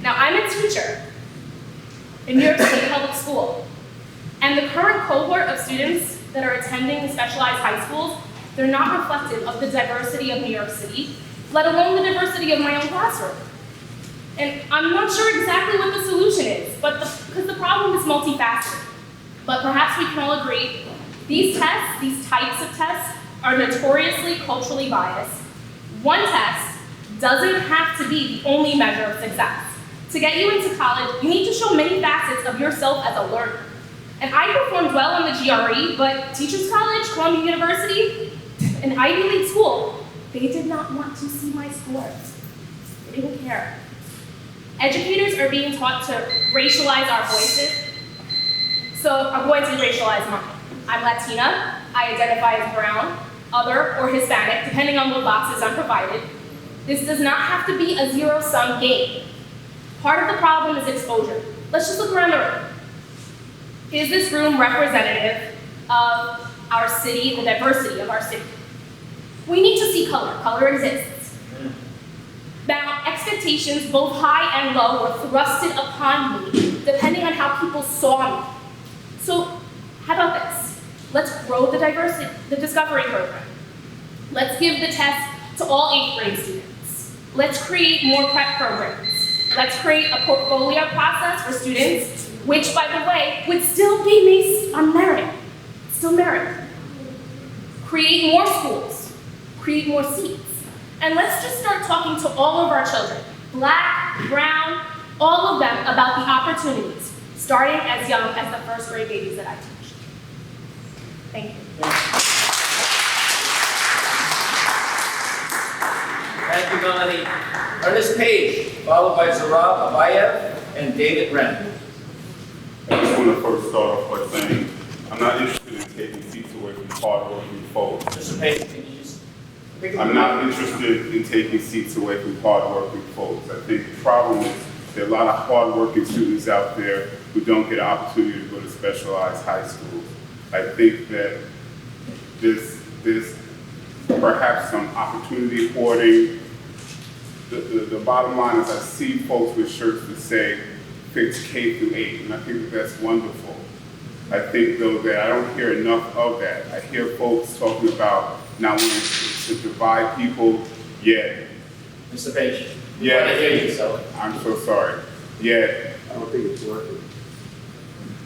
Speaker 16: Now, I'm a teacher in New York City Public School. And the current cohort of students that are attending specialized high schools, they're not reflective of the diversity of New York City, let alone the diversity of my own classroom. And I'm not sure exactly what the solution is, because the problem is multifaceted. But perhaps we can all agree, these tests, these types of tests, are notoriously culturally biased. One test doesn't have to be the only measure of success. To get you into college, you need to show many facets of yourself as a learner. And I performed well on the GRE, but Teachers College, Columbia University, an Ivy League school, they did not want to see my scores. They didn't care. Educators are being taught to racialize our voices. So I'm going to racialize mine. I'm Latina, I identify as brown, other, or Hispanic, depending on what boxes I'm provided. This does not have to be a zero-sum game. Part of the problem is exposure. Let's just look around the room. Is this room representative of our city, the diversity of our city? We need to see color. Color exists. Now, expectations, both high and low, were thrusted upon me, depending on how people saw me. So, how about this? Let's grow the discovery program. Let's give the test to all 8th grade students. Let's create more prep programs. Let's create a portfolio process for students, which, by the way, would still be based on merit. Still merit. Create more schools. Create more seats. And let's just start talking to all of our children, black, brown, all of them, about the opportunities, starting as young as the 1st grade babies that I teach. Thank you.
Speaker 1: Thank you, Melanie. Ernest Page, followed by Zarab Abayev and David Wren.
Speaker 17: I just want to first start off by saying I'm not interested in taking seats away from hard-working folks.
Speaker 1: Mr. Page, can you just...
Speaker 17: I'm not interested in taking seats away from hard-working folks. I think the problem is there are a lot of hard-working students out there who don't get an opportunity to go to specialized high schools. I think that there's perhaps some opportunity hoarding. The bottom line is I see folks with shirts that say fix K through 8, and I think that that's wonderful. I think, though, that I don't hear enough of that. I hear folks talking about not wanting to divide people, yet.
Speaker 1: Mr. Page,
Speaker 17: Yeah.
Speaker 1: I hear you, so.
Speaker 17: I'm so sorry. Yet. I don't think it's working.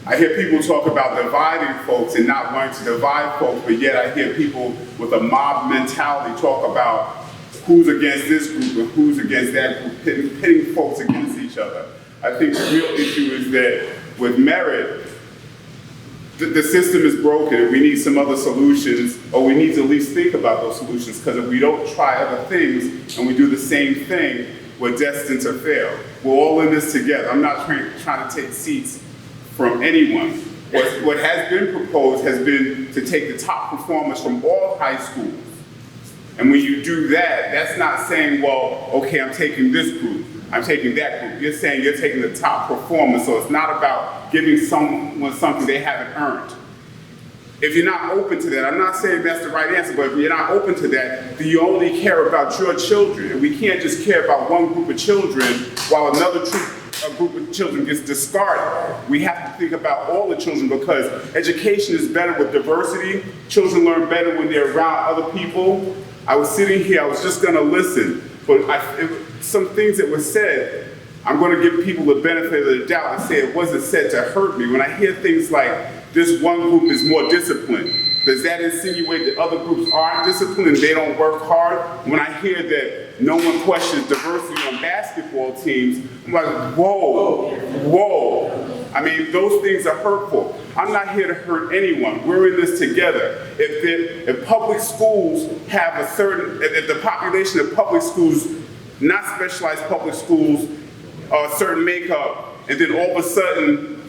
Speaker 17: I hear people talk about dividing folks and not wanting to divide folks, but yet I hear people with a mob mentality talk about who's against this group and who's against that group, pitting folks against each other. I think the real issue is that with merit, the system is broken and we need some other solutions, or we need to at least think about those solutions, because if we don't try other things and we do the same thing, we're destined to fail. We're all in this together. I'm not trying to take seats from anyone. What has been proposed has been to take the top performers from all high schools. And when you do that, that's not saying, well, okay, I'm taking this group, I'm taking that group. You're saying you're taking the top performers, so it's not about giving someone something they haven't earned. If you're not open to that, I'm not saying that's the right answer, but if you're not open to that, then you only care about your children. And we can't just care about one group of children while another group of children gets discarded. We have to think about all the children, because education is better with diversity. Children learn better when they're around other people. I was sitting here, I was just gonna listen, but some things that were said, I'm gonna give people the benefit of the doubt and say it wasn't said to hurt me. When I hear things like, this one group is more disciplined, does that insinuate that other groups aren't disciplined and they don't work hard? When I hear that no one questions diversity on basketball teams, I'm like, whoa, whoa. I mean, those things are hurtful. I'm not here to hurt anyone. We're in this together. If public schools have if the population of public schools, not specialized public schools, are a certain makeup, and then all of a sudden,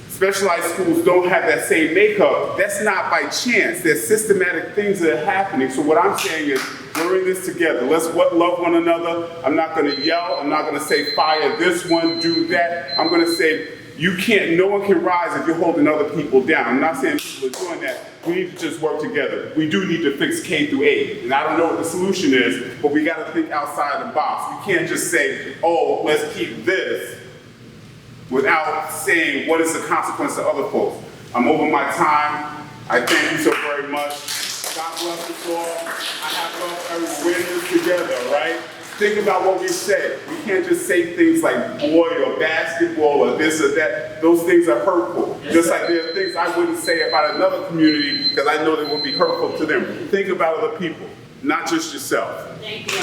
Speaker 17: specialized schools don't have that same makeup, that's not by chance. There's systematic things that are happening. So what I'm saying is, we're in this together. Let's love one another. I'm not gonna yell. I'm not gonna say fire this one, do that. I'm gonna say, no one can rise if you're holding other people down. I'm not saying people are doing that. We need to just work together. We do need to fix K through 8. And I don't know what the solution is, but we gotta think outside the box. We can't just say, oh, let's keep this, without saying what is the consequence to other folks. I'm over my time. I thank you so very much. God bless us all. I have love for everyone. We're in this together, right? Think about what we say. We can't just say things like boy or basketball or this or that. Those things are hurtful. Just like there are things I wouldn't say about another community because I know they would be hurtful to them. Think about other people, not just yourself.
Speaker 2: Thank you.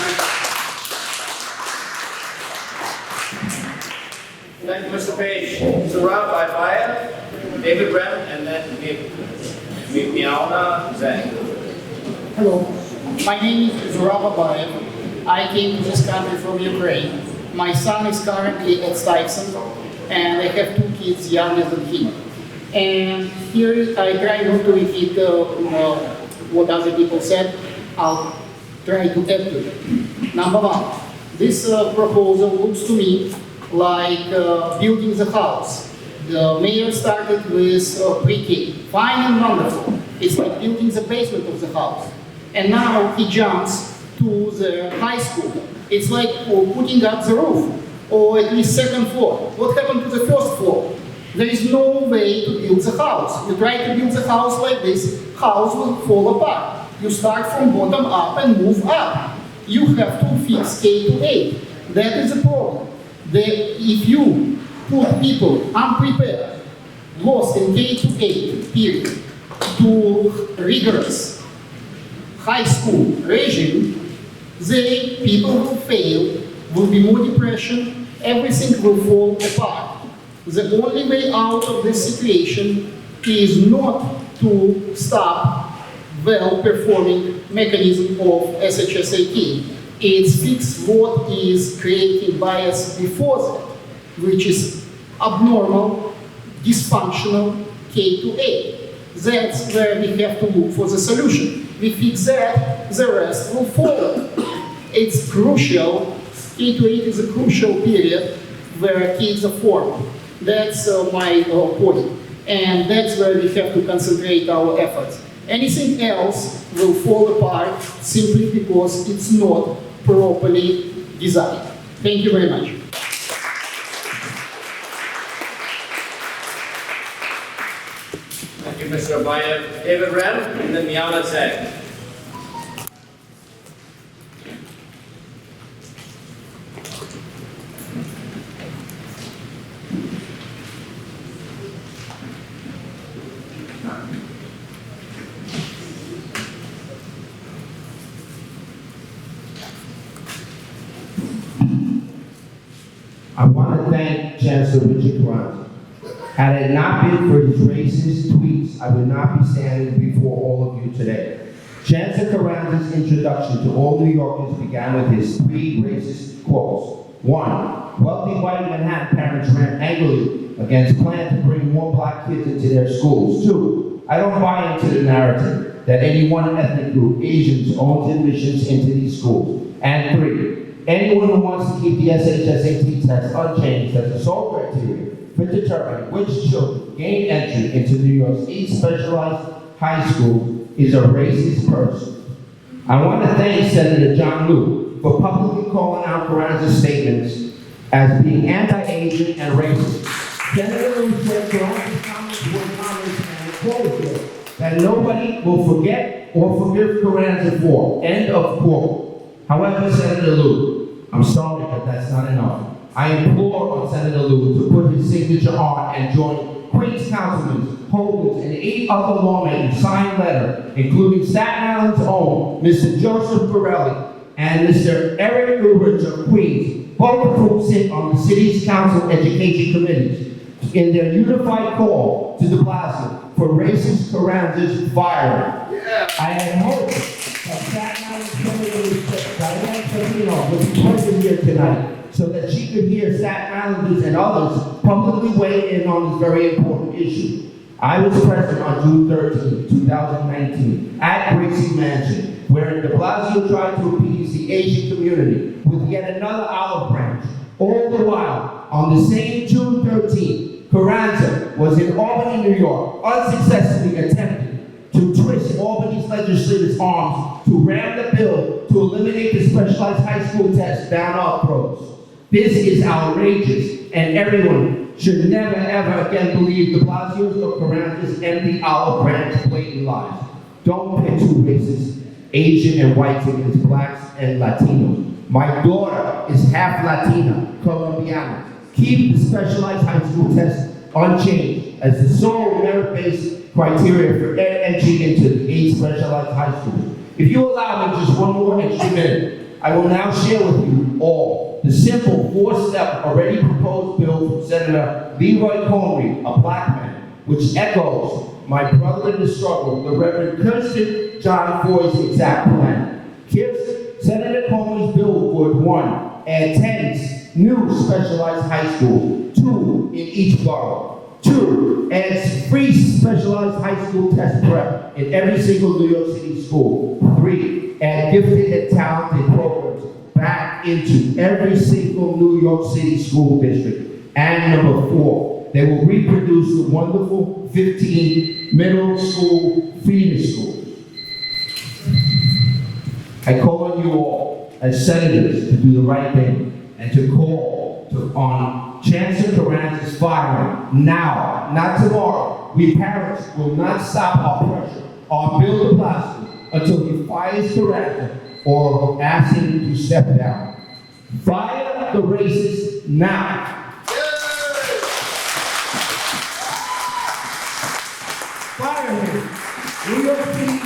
Speaker 1: Thank you, Mr. Page. Mr. Rob Bayev, David Rem, and then Miaona Zhang.
Speaker 18: Hello, my name is Zurab Bayev. I came to this country from Ukraine. My son is currently at Staten, and I have 2 kids younger than him. And here I try not to repeat what other people said. I'll try to add to it. Number 1, this proposal looks to me like building the house. The mayor started with pre-K, fine and wonderful. It's like building the basement of the house. And now he jumps to the high school. It's like putting up the roof, or at least 2nd floor. What happened to the 1st floor? There is no way to build the house. You try to build the house like this, house will fall apart. You start from bottom up and move up. You have to fix K to 8. That is the problem. If you put people unprepared, lost in K to 8 period, to rigorous high school regime, people will fail, will be more depression, everything will fall apart. The only way out of this situation is not to stop well-performing mechanism of SHSAT. It's fix what is creating bias before that, which is abnormal, dysfunctional K to 8. That's where we have to look for the solution. We fix that, the rest will follow. It's crucial, K to 8 is a crucial period where kids are formed. That's my point. And that's where we have to concentrate our efforts. Anything else will fall apart simply because it's not properly designed. Thank you very much.
Speaker 1: Thank you, Mr. Bayev. David Rem, and then Miaona Zhang.
Speaker 4: I want to thank Chancellor Richard Carranza. Had it not been for his racist tweets, I would not be standing before all of you today. Chancellor Carranza's introduction to all New Yorkers began with his 3 racist quotes. 1, wealthy white Manhattan parents rant angrily against plans to bring more black kids into their schools. 2, I don't buy into the narrative that any one ethnic group, Asians, owns admissions into these schools. And 3, anyone who wants to keep the SHSAT test unchanged as the sole criteria for determining which children gain entry into New York's 8 specialized high schools is a racist person. I want to thank Senator John Liu for publicly calling out Carranza's statements as being anti-Asian and racist. Senator Liu said Carranza's comments were comments and quote that nobody will forget or forgive Carranza for. End of quote. However, Senator Liu, I'm sorry, but that's not enough. I implore on Senator Liu to put his signature on and join Queens councilmen, Holders, and 8 other lawmakers signed letter, including Staten Island's own Mr. Joseph Borelli and Mr. Eric Urich of Queens, both of whom sit on the city's council education committees, in their unified call to de Blasio for racist Carranza's firing. Yeah. I had hoped that Staten Island's Senator Diane Trevino would be present here tonight, so that she could hear Staten Islanders and others publicly weigh in on this very important issue. I was present on June 13, 2019, at Gracie Mansion, where de Blasio tried to appease the Asian community with yet another olive branch. All the while, on the same June 13, Carranza was in Albany, New York, unsuccessfully attempting to twist Albany's legislators' arms to ram the bill to eliminate the specialized high school test down our throats. This is outrageous, and everyone should never ever again believe de Blasio's or Carranza's empty olive branch blatant lies. Don't pick two races, Asian and white against blacks and Latinos. My daughter is half Latina, Colombiana. Keep the specialized high school test unchanged as the sole merit-based criteria for entry into the 8 specialized high schools. If you allow me just one more extra minute, I will now share with you all the simple 4-step already proposed bill from Senator Leroy Comrie, a black man, which echoes my brother in the struggle, the Reverend Kirsten John Foy's exact plan. Senator Comrie's bill would 1, add 10 new specialized high schools, 2 in each borough. 2, adds free specialized high school test prep in every single New York City school. 3, add gifted and talented programs back into every single New York City school district. And number 4, they will reproduce the wonderful 15 middle school feeder schools. I call on you all as senators to do the right thing and to call on Chancellor Carranza's firing now, not tomorrow. We parents will not stop our pressure on Bill de Blasio until he fires Carranza or asks him to step down. Fire the racists now. Fire him. New York City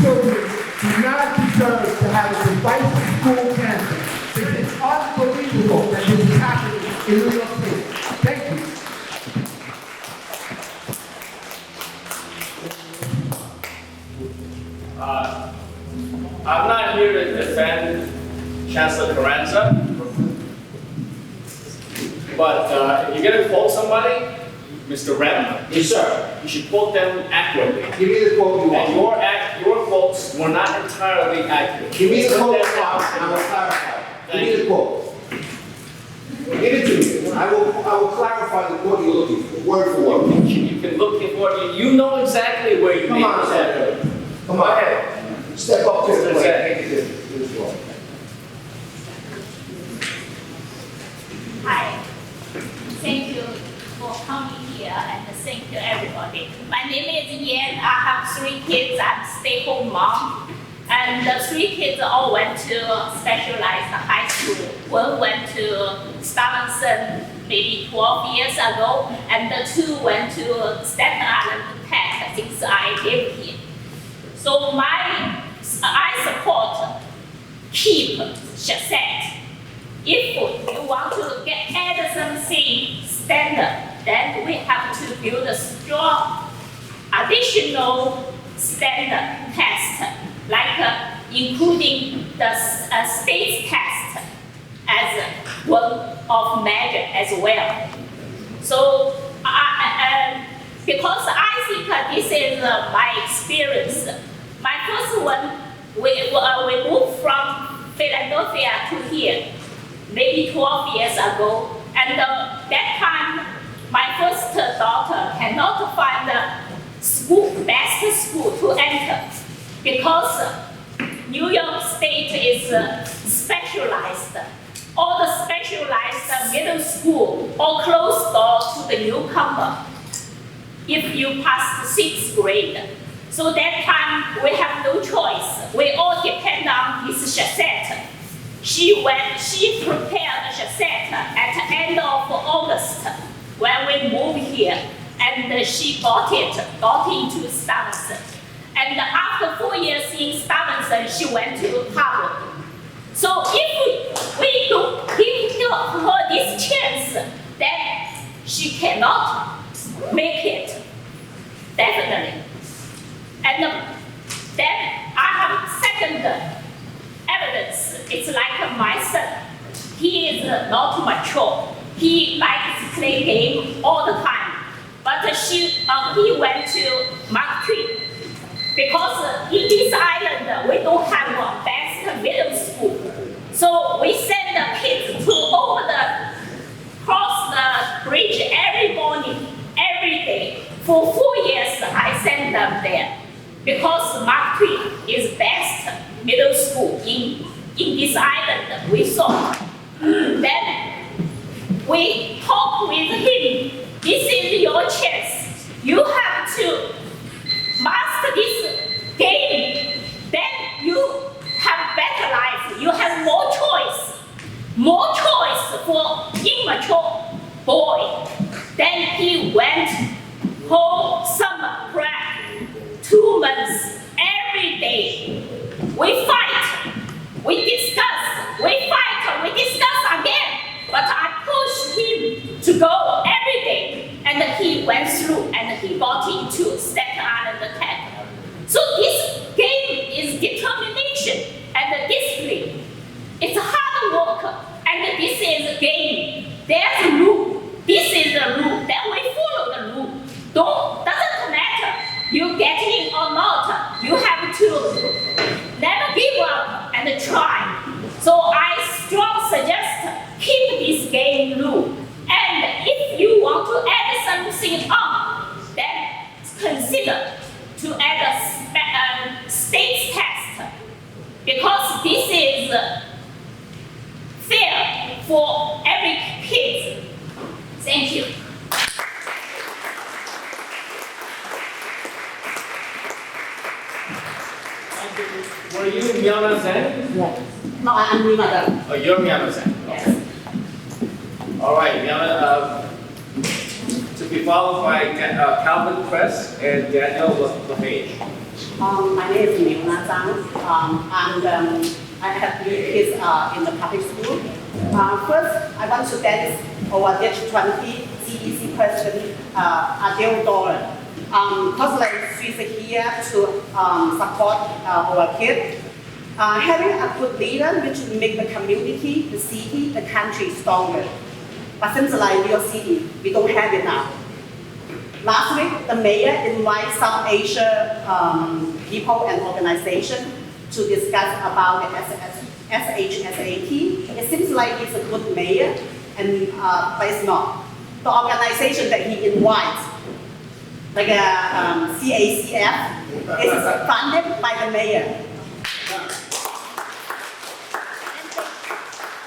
Speaker 4: children do not deserve to have a divisive school campus. It is unbelievable that this is happening in New York City. Thank you.
Speaker 1: I'm not here to defend Chancellor Carranza, but if you're going to quote somebody, Mr. Rem, yes, sir, you should quote them accurately.
Speaker 4: Give me the quote you want.
Speaker 1: And your quotes were not entirely accurate.
Speaker 4: Give me the quote and I will clarify. Give me the quote. Give it to me. I will clarify the quote you're looking for, word for word.
Speaker 1: You can look for it. You know exactly where you made
Speaker 4: Come on, Senator. Come on. Go ahead. Step up to the plate.
Speaker 19: Hi. Thank you for coming here and thank you everybody. My name is Yan. I have 3 kids. I'm a stay-home mom. And the 3 kids all went to specialized high school. One went to Staten maybe 12 years ago, and the 2 went to Staten Island Tech since I live here. So I support keep Shasette. If you want to add something standard, then we have to build a strong additional standard test, like including the state test as one of measure as well. So because I think this is my experience. My first one, we moved from Philadelphia to here, maybe 12 years ago. And that time, my first daughter cannot find the best school to enter because New York State is specialized. All the specialized middle school all closed door to the newcomer if you pass the 6th grade. So that time, we have no choice. We all depend on this Shasette. She prepared the Shasette at the end of August when we moved here, and she got into Staten. And after 4 years in Staten, she went to Harvard. So if we don't give her this chance, then she cannot make it, definitely. And then I have second evidence. It's like my son. He is not mature. He likes to play game all the time. But he went to Mark Twain. Because in this island, we don't have a best middle school. So we send the kids to cross the bridge every morning, every day. For 4 years, I send them there. Because Mark Twain is best middle school in this island, we saw. Then we talk with him. This is your chance. You have to master this game more choice for immature boy. Then he went home summer break, 2 months, every day. We fight, we discuss, we fight, we discuss again. But I pushed him to go every day. And he went through and he got into Staten Island Tech. So this game is determination and discipline. It's hard work, and this is a game. There's a rule. This is the rule. Then we follow the rule. Doesn't matter you get in or not. You have to never give up and try. So I strongly suggest keep this game rule. And if you want to add something on, then consider to add a state test, because this is fair for every kid. Thank you.
Speaker 1: Were you Miana Zhang?
Speaker 20: Yes. No, I'm Miana.
Speaker 1: Oh, you're Miana Zhang.
Speaker 20: Yes.
Speaker 1: All right, Miana, to be followed by Calvin Press and Daniel LaPage.
Speaker 20: My name is Miana Zhang, and I have 3 kids in the public school. First, I want to thank our H20 CEC President, Adele Dolan. Because like she's here to support our kids. Having a good leader which will make the community, the city, the country stronger. But since like New York City, we don't have it now. Last week, the mayor invited South Asia people and organizations to discuss about the SHSAT. It seems like it's a good mayor, but it's not. The organization that he invites, like a CACF, is funded by the mayor.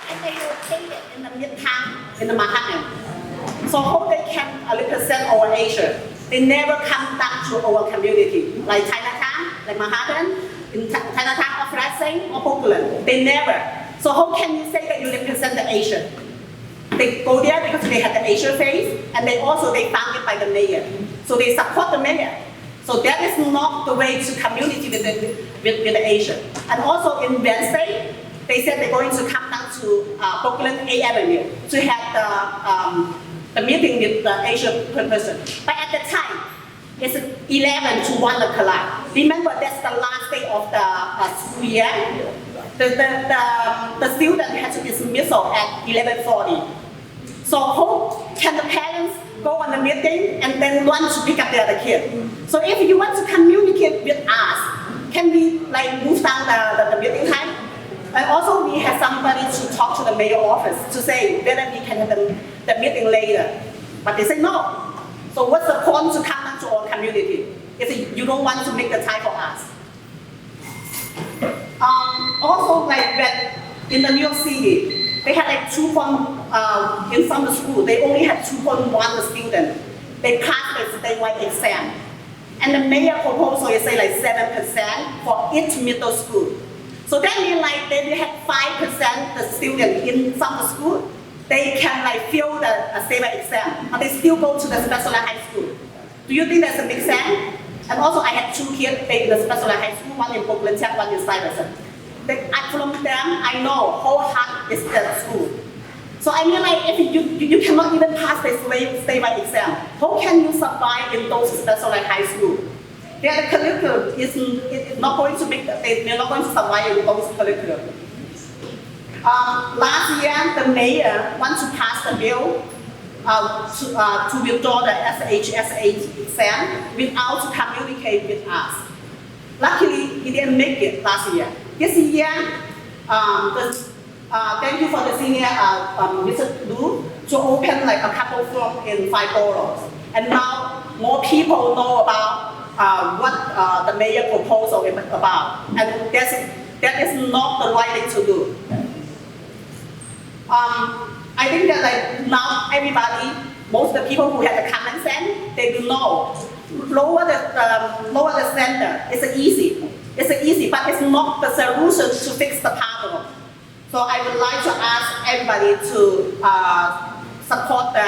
Speaker 20: And they located in the midtown, in the Manhattan. So how they can represent our Asia? They never come back to our community, like Chinatown, like Manhattan, in Chinatown or Flushing or Brooklyn. They never. So how can you say that you represent the Asian? They go there because they have the Asian face, and they founded by the mayor. So they support the mayor. So that is not the way to community with the Asian. And also in Wednesday, they said they're going to come down to Brooklyn 8th Avenue to have the meeting with the Asian person. But at the time, it's 11 to 1 o'clock. Remember, that's the last day of the school year. The student has to dismiss at 11:40. So how can the parents go on the meeting and then run to pick up the other kid? So if you want to communicate with us, can we like move down the meeting time? And also we have somebody to talk to the mayor office to say whether we can have the meeting later. But they say no. So what's the point to come down to our community if you don't want to make the time for us? Also like when in the New York City, they had like in some school, they only had 2.1 students. They passed the statewide exam. And the mayor proposal is say like 7% for each middle school. So that means like they have 5% the students in some school, they can like fail the statewide exam, but they still go to the specialized high school. Do you think that's a big sense? And also I had 2 kids in the specialized high school, one in Brooklyn, one in Stuyvesant. From them, I know how hard is the school. So I mean, like, if you cannot even pass the statewide exam, how can you survive in those specialized high school? Their curriculum is not going to make. They're not going to survive in those curriculum. Last year, the mayor wants to pass the bill to withdraw the SHSAT exam without communicate with us. Luckily, he didn't make it last year. This year, thank you for the senior Mr. Liu to open like a couple forms in 5 boroughs. And now more people know about what the mayor proposal is about. And that is not the right thing to do. I think that like now everybody, most of the people who have the common sense, they do know. Lower the standard. It's easy, but it's not the solution to fix the problem. So I would like to ask everybody to support the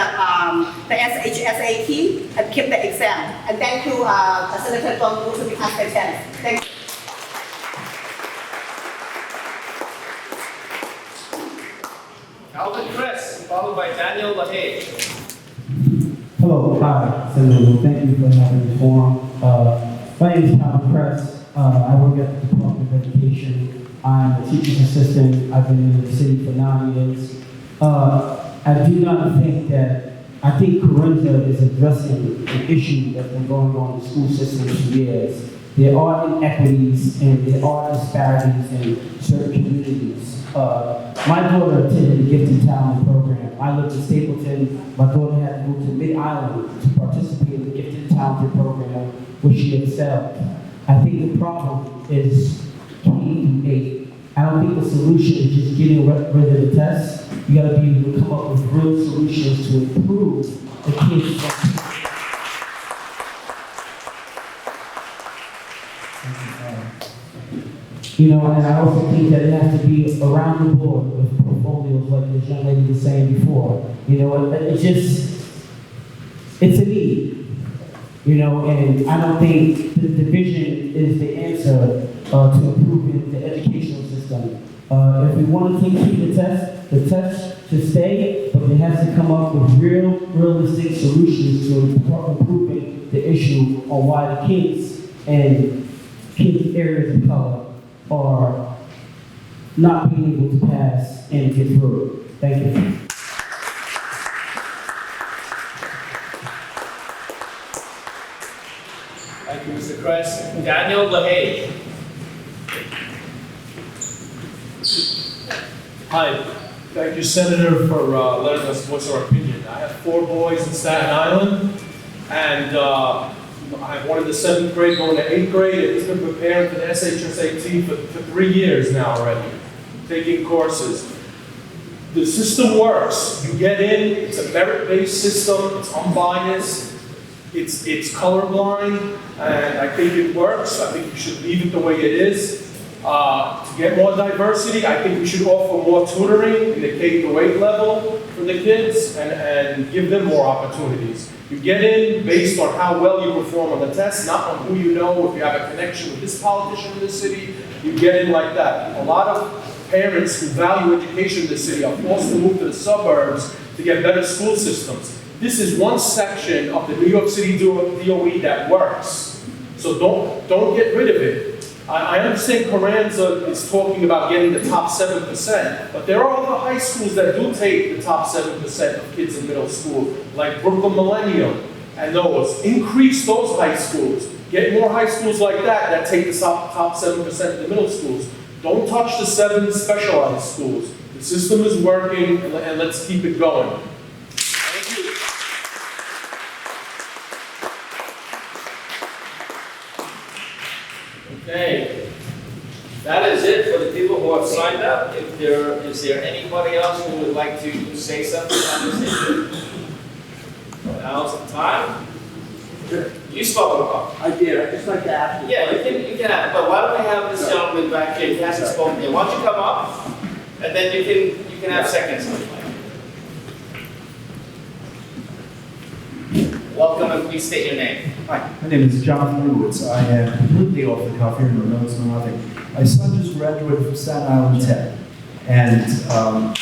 Speaker 20: SHSAT and keep the exam. And thank you, Senator John Liu, to be asked the chance. Thank you.
Speaker 1: Alvin Chris, followed by Daniel LaHaye.
Speaker 5: Hello, hi, Senator Liu. Thank you for having the forum. My name is Calvin Kress. I work at the Department of Education. I'm a teacher's assistant. I've been in the city for 9 years. I do not think that, I think Corinza is addressing the issue that's been going on in the school system for years. There are inequities and there are disparities in certain communities. My daughter attended the Gifted Talent program. I lived in Stapleton. My daughter had to move to Mid-Island to participate in the Gifted Talent program, which she excelled. I think the problem is K-8. I don't think the solution is just getting rid of the tests. You gotta be able to come up with real solutions to improve the kids. You know, and I also think that it has to be around the board with portfolios like this young lady was saying before. You know, it's just, it's a need. You know, and I don't think the division is the answer to improving the educational system. If we want to keep the test should stay, but it has to come up with realistic solutions to improving the issue on why the kids and kids areas of color are not being able to pass and get through. Thank you.
Speaker 1: Thank you, Mr. Kress. Daniel LaHaye.
Speaker 21: Hi, thank you, Senator, for letting us voice our opinion. I have 4 boys in Staten Island, and I have one in the 7th grade going to 8th grade, and he's been preparing for the SHSAT for 3 years now already, taking courses. The system works. You get in, it's a merit-based system, it's unbiased, it's colorblind, and I think it works. I think you should leave it the way it is. To get more diversity, I think we should offer more tutoring in the K-8 level for the kids and give them more opportunities. You get in based on how well you perform on the test, not on who you know, if you have a connection with this politician in the city, you get in like that. A lot of parents who value education in the city are forced to move to the suburbs to get better school systems. This is one section of the New York City DOE that works. So don't get rid of it. I understand Carranza is talking about getting the top 7%, but there are other high schools that do take the top 7% of kids in middle school, like Brooklyn Millennium and those. Increase those high schools. Get more high schools like that take the top 7% of the middle schools. Don't touch the 7 specialized schools. The system is working, and let's keep it going. Thank you.
Speaker 1: Okay, that is it for the people who have signed up. Is there anybody else who would like to say something on this issue? Now's the time. You spoke about.
Speaker 22: I did. I'd just like to ask you.
Speaker 1: Yeah, you can have, but why don't we have this gentleman back here? He hasn't spoken yet. Why don't you come up, and then you can have seconds. Welcome, and please state your name.
Speaker 23: Hi, my name is John Liu. I am completely off the cuff here, no notes, no nothing. My son just graduated from Staten Island Tech, and I'm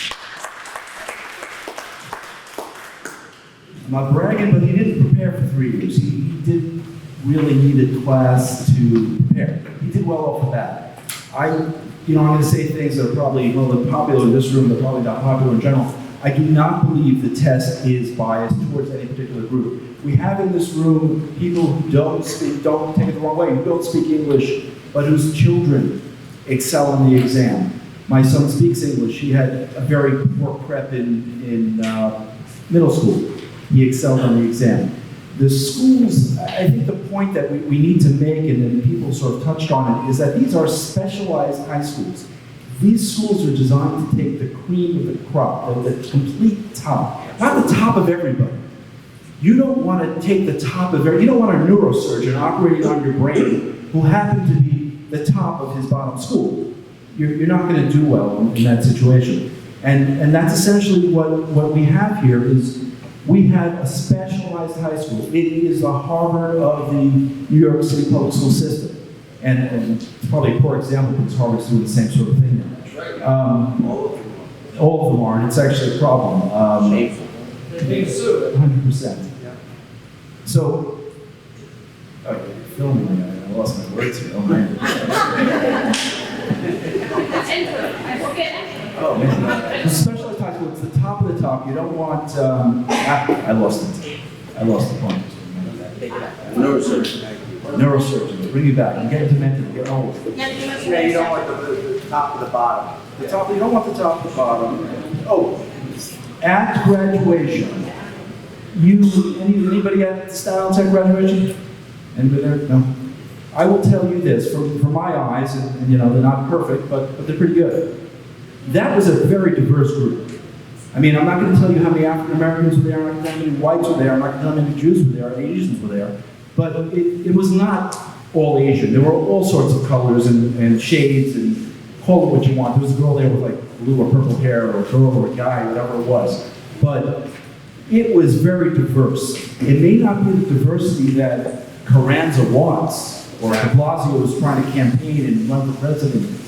Speaker 23: not bragging, but he didn't prepare for 3 years. He didn't really need a class to prepare. He did well off of that. I'm going to say things that are probably, well, they're popular in this room, they're probably not popular in general. I do not believe the test is biased towards any particular group. We have in this room people who don't take it the wrong way, who don't speak English, but whose children excel on the exam. My son speaks English. He had a very poor prep in middle school. He excelled on the exam. The schools, I think the point that we need to make, and then people sort of touched on it, is that these are specialized high schools. These schools are designed to take the cream of the crop, the complete top, not the top of everybody. You don't want to take the top of you don't want a neurosurgeon operating on your brain who happened to be the top of his bottom school. you're not going to do well in that situation. And that's essentially what we have here is we have a specialized high school. It is the Harvard of the New York City public school system. And it's probably a poor example because Harvard's doing the same sort of thing now. All of them are, and it's actually a problem.
Speaker 21: They're being sued.
Speaker 23: 100%. So, oh, you're filming me. I lost my words here. Oh, man. Oh, man. The specialized high school, it's the top of the top. You don't want, I lost it. I lost the point. Neurosurgeon, bring you back. I'm getting demented, I'm getting old.
Speaker 4: Yeah, you don't want the top of the bottom.
Speaker 23: The top, you don't want the top, the bottom. Oh, at graduation, anybody at the Staten Tech graduation? Anybody there? No. I will tell you this, from my eyes, and you know, they're not perfect, but they're pretty good. That was a very diverse group. I mean, I'm not going to tell you how many African Americans were there, I'm not going to tell you how many whites were there, I'm not going to tell you how many Jews were there, Asians were there. But it was not all Asian. There were all sorts of colors and shades, and call it what you want. There was a girl there with like blue or purple hair, or a girl or a guy, whatever it was. But it was very diverse. It may not be the diversity that Carranza wants, or de Blasio was trying to campaign and run for president,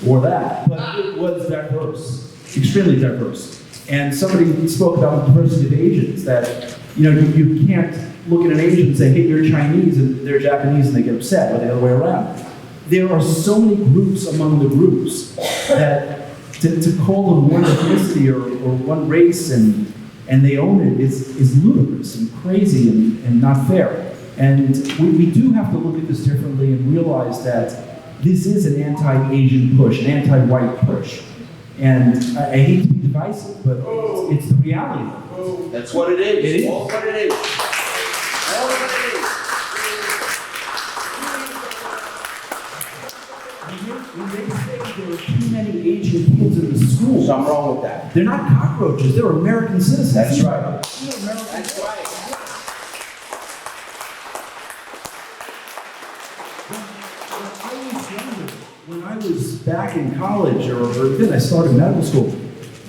Speaker 23: or that, but it was diverse, extremely diverse. And somebody spoke about the diversity of Asians, that you know, you can't look at an Asian and say, hey, you're Chinese, and they're Japanese, and they get upset, or the other way around. There are so many groups among the groups that to call them one ethnicity or one race and they own it is ludicrous and crazy and not fair. And we do have to look at this differently and realize that this is an anti-Asian push, an anti-white push. And I hate to be divisive, but it's the reality.
Speaker 4: That's what it is.
Speaker 23: It is.
Speaker 4: All what it is. All what it is.
Speaker 23: When they say there are too many Asian kids in the schools,
Speaker 4: Something wrong with that.
Speaker 23: they're not cockroaches, they're American citizens.
Speaker 4: That's right.
Speaker 23: That's right. When I was back in college, or then I started medical school,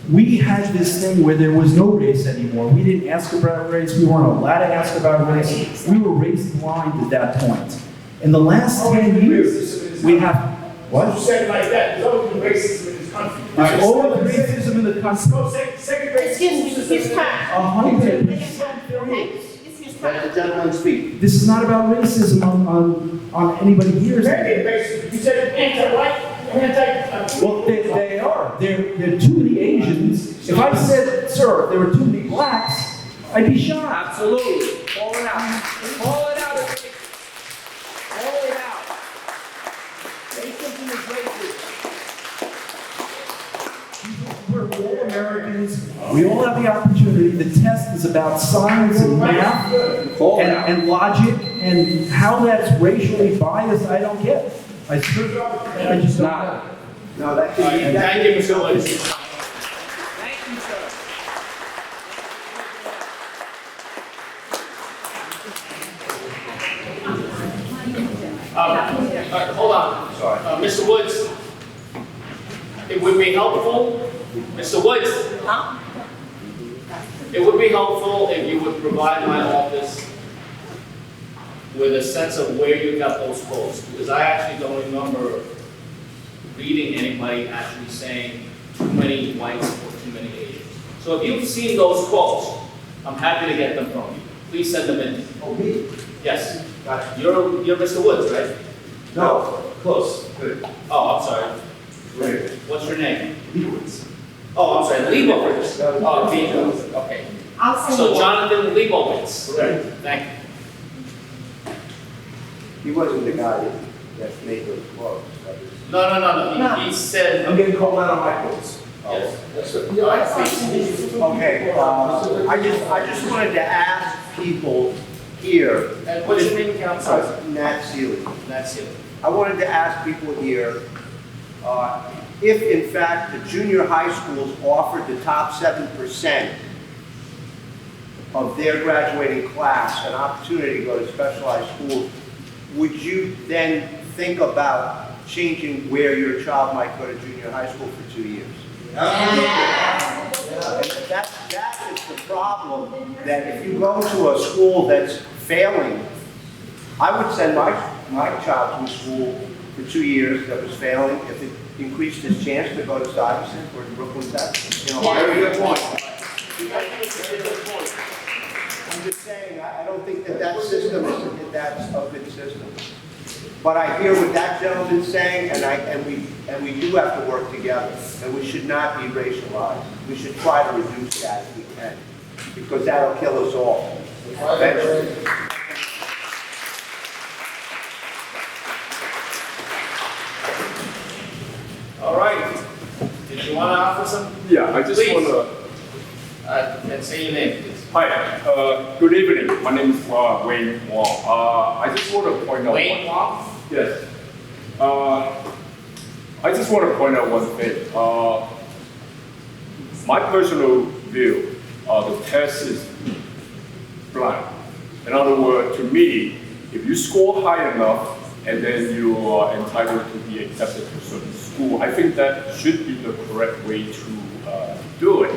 Speaker 23: we had this thing where there was no race anymore. We didn't ask about race, we weren't allowed to ask about race. We were race blind at that point. In the last 10 years, we have, what?
Speaker 21: You said it like that, there's always been racism in this country.
Speaker 23: There's always racism in the country.
Speaker 21: No, second racism.
Speaker 12: Excuse me, his time.
Speaker 23: 100% there is.
Speaker 4: Let the gentleman speak.
Speaker 23: This is not about racism on anybody here's.
Speaker 21: You said anti-white, anti.
Speaker 23: Well, they are. They're too many Asians. If I said, sir, there were too many blacks, I'd be shocked.
Speaker 21: Absolutely. Call it out. Call it out. Call it out. Say something is racist.
Speaker 23: We're all Americans. We all have the opportunity. The test is about science and math and logic, and how that's racially biased, I don't get. I just not.
Speaker 4: No, that can be.
Speaker 21: Thank you, Mr. Lewis. Thank you, sir. Hold on.
Speaker 4: Sorry.
Speaker 21: Mr. Woods, it would be helpful, Mr. Woods.
Speaker 19: Huh?
Speaker 1: It would be helpful if you would provide my office with a sense of where you got those quotes, because I actually don't remember reading anybody actually saying too many whites or too many Asians. So if you've seen those quotes, I'm happy to get them from you. Please send them in.
Speaker 4: Oh, me?
Speaker 1: Yes.
Speaker 4: Gotcha.
Speaker 1: You're Mr. Woods, right?
Speaker 4: No, close. Good.
Speaker 1: Oh, I'm sorry.
Speaker 4: Great.
Speaker 1: What's your name?
Speaker 4: Leibowitz.
Speaker 1: Oh, I'm sorry, Leibowitz. Oh, Leibowitz. Okay. So Jonathan Leibowitz.
Speaker 4: Correct.
Speaker 1: Thank you.
Speaker 4: He wasn't the guy that made those quotes.
Speaker 1: No. He said.
Speaker 4: I'm getting called out on my quotes.
Speaker 1: Yes.
Speaker 4: Okay, I just wanted to ask people here.
Speaker 1: And what's your name, Council?
Speaker 4: Nat Seeley.
Speaker 1: Nat Seeley.
Speaker 4: I wanted to ask people here, if in fact the junior high schools offered the top 7% of their graduating class an opportunity to go to specialized schools, would you then think about changing where your child might go to junior high school for 2 years. And that is the problem, that if you go to a school that's failing, I would send my child to a school for 2 years that was failing if it increased his chance to go to Stuyvesant or to Brooklyn Tech. You know, very good point. I'm just saying, I don't think that system that's a good system. But I hear what that gentleman's saying, and we do have to work together, and we should not be racialized. We should try to reduce that if we can, because that'll kill us all. Eventually.
Speaker 1: All right. Did you want to offer some?
Speaker 3: Yeah, I just want
Speaker 1: to. And say your name, please.
Speaker 3: Hi, good evening. My name is Wayne Wong. I just want to point out.
Speaker 1: Wayne Wong?
Speaker 3: Yes. I just want to point out one thing. My personal view, the test is blind. In other words, to me, if you score high enough and then you are entitled to be accepted to a certain school, I think that should be the correct way to do it.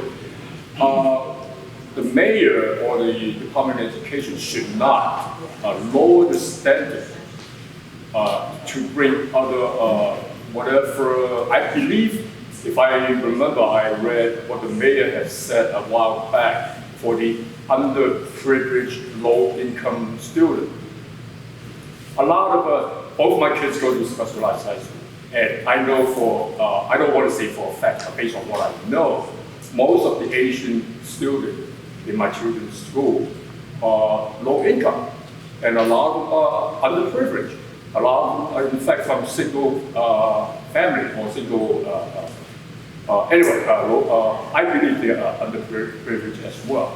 Speaker 3: The mayor or the Department of Education should not lower the standard to bring other whatever. I believe, if I remember, I read what the mayor had said a while back for the underprivileged, low-income student. A lot of both my kids go to specialized high school, and I know I don't want to say for a fact, but based on what I know, most of the Asian students in my children's school are low income, and a lot of them are underprivileged. A lot of them, in fact, from single family or single, anyway, I believe they are underprivileged as well.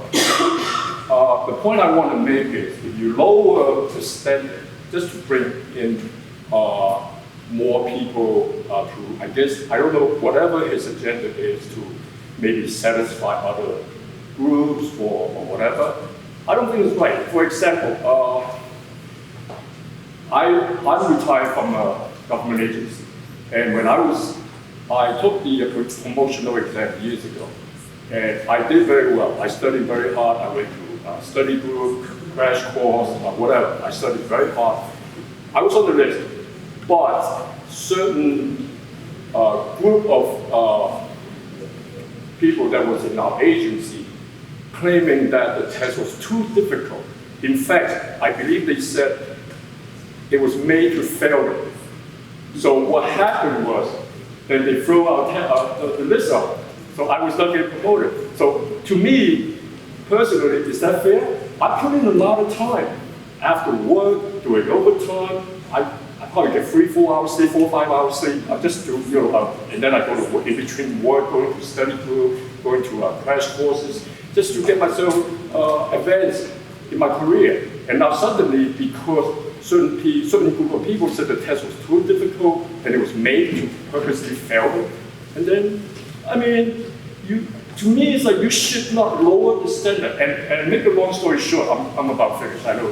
Speaker 3: The point I want to make is, if you lower the standard just to bring in more people to, I guess, I don't know, whatever his agenda is to maybe satisfy other groups or whatever, I don't think it's right. For example, I'm retired from a government agency, and when I took the promotional exam years ago, and I did very well. I studied very hard. I went to study group, crash course, whatever. I studied very hard. I was on the list, but certain group of people that was in our agency claiming that the test was too difficult. In fact, I believe they said it was made to fail them. So what happened was, then they threw out the list out. So I was not getting promoted. So to me, personally, is that fair? I put in a lot of time. After work, doing overtime, I probably get 3-4 hours sleep, 4-5 hours sleep, just to, and then I go to work, in between work, going to study group, going to crash courses, just to get myself advanced in my career. And now suddenly, because certain group of people said the test was too difficult and it was made to purposely fail them, and then, I mean, to me, it's like you should not lower the standard. And make a long story short, I'm about finished, I know.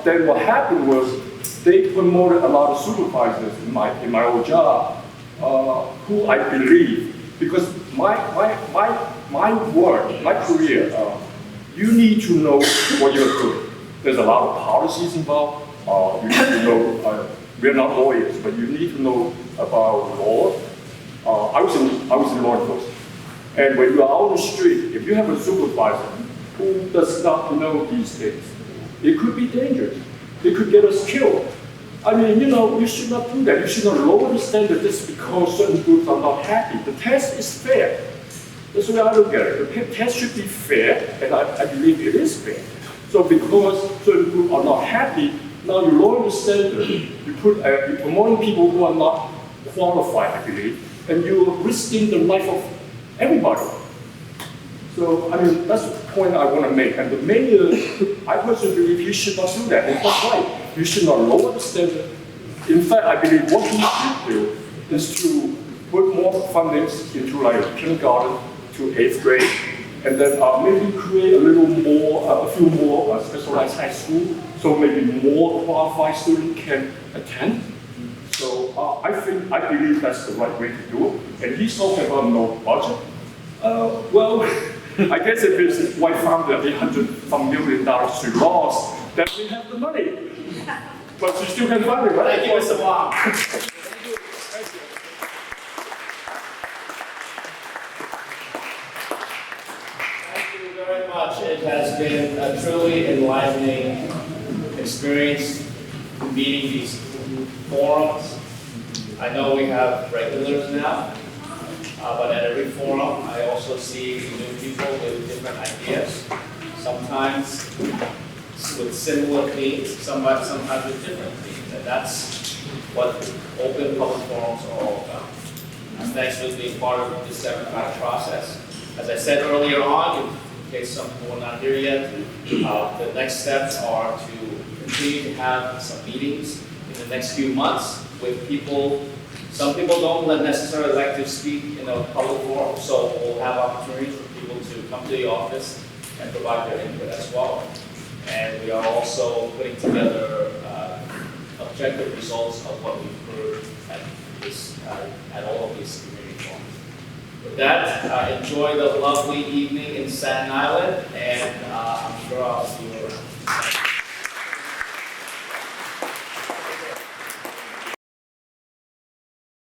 Speaker 3: Then what happened was they promoted a lot of supervisors in my old job, who I believe, because my work, my career, you need to know what you're doing. There's a lot of policies involved. You need to know, we're not lawyers, but you need to know about law. I was in law enforcement. And when you are on the street, if you have a supervisor who does not know these things, it could be dangerous. It could get us killed. I mean, you should not do that. You should not lower the standard just because certain groups are not happy. The test is fair. That's the way I look at it. The test should be fair, and I believe it is fair. So because certain groups are not happy, now you lower the standard. You're promoting people who are not qualified, I believe, and you're risking the life of everybody. So, I mean, that's the point I want to make. And the mayor, I personally believe he should not do that. It's not right. You should not lower the standard. In fact, I believe what he should do is to put more fundings into like kindergarten to 8th grade, and then maybe create a few more specialized high school, so maybe more qualified students can attend. So I believe that's the right way to do it. And he's talking about no budget. Well, I guess if it's white founder $800 million to loss, then we have the money. But you still can find it, right?
Speaker 1: Thank you, Mr. Wong. Thank you very much. It has been a truly enlightening experience meeting these forums. I know we have regulars now, but at every forum, I also see new people with different ideas. Sometimes with similar themes, sometimes with different themes, and that's what open public forums are all about. And thanks for being part of this democratic process. As I said earlier on, in case some people are not here yet, the next steps are to continue to have some meetings in the next few months with people. Some people don't necessarily like to speak in a public forum, so we'll have opportunities for people to come to the office and provide their input as well. And we are also putting together objective results of what we've heard at all of these community forums. With that, enjoy the lovely evening in Staten Island, and I'm sure I'll see you around.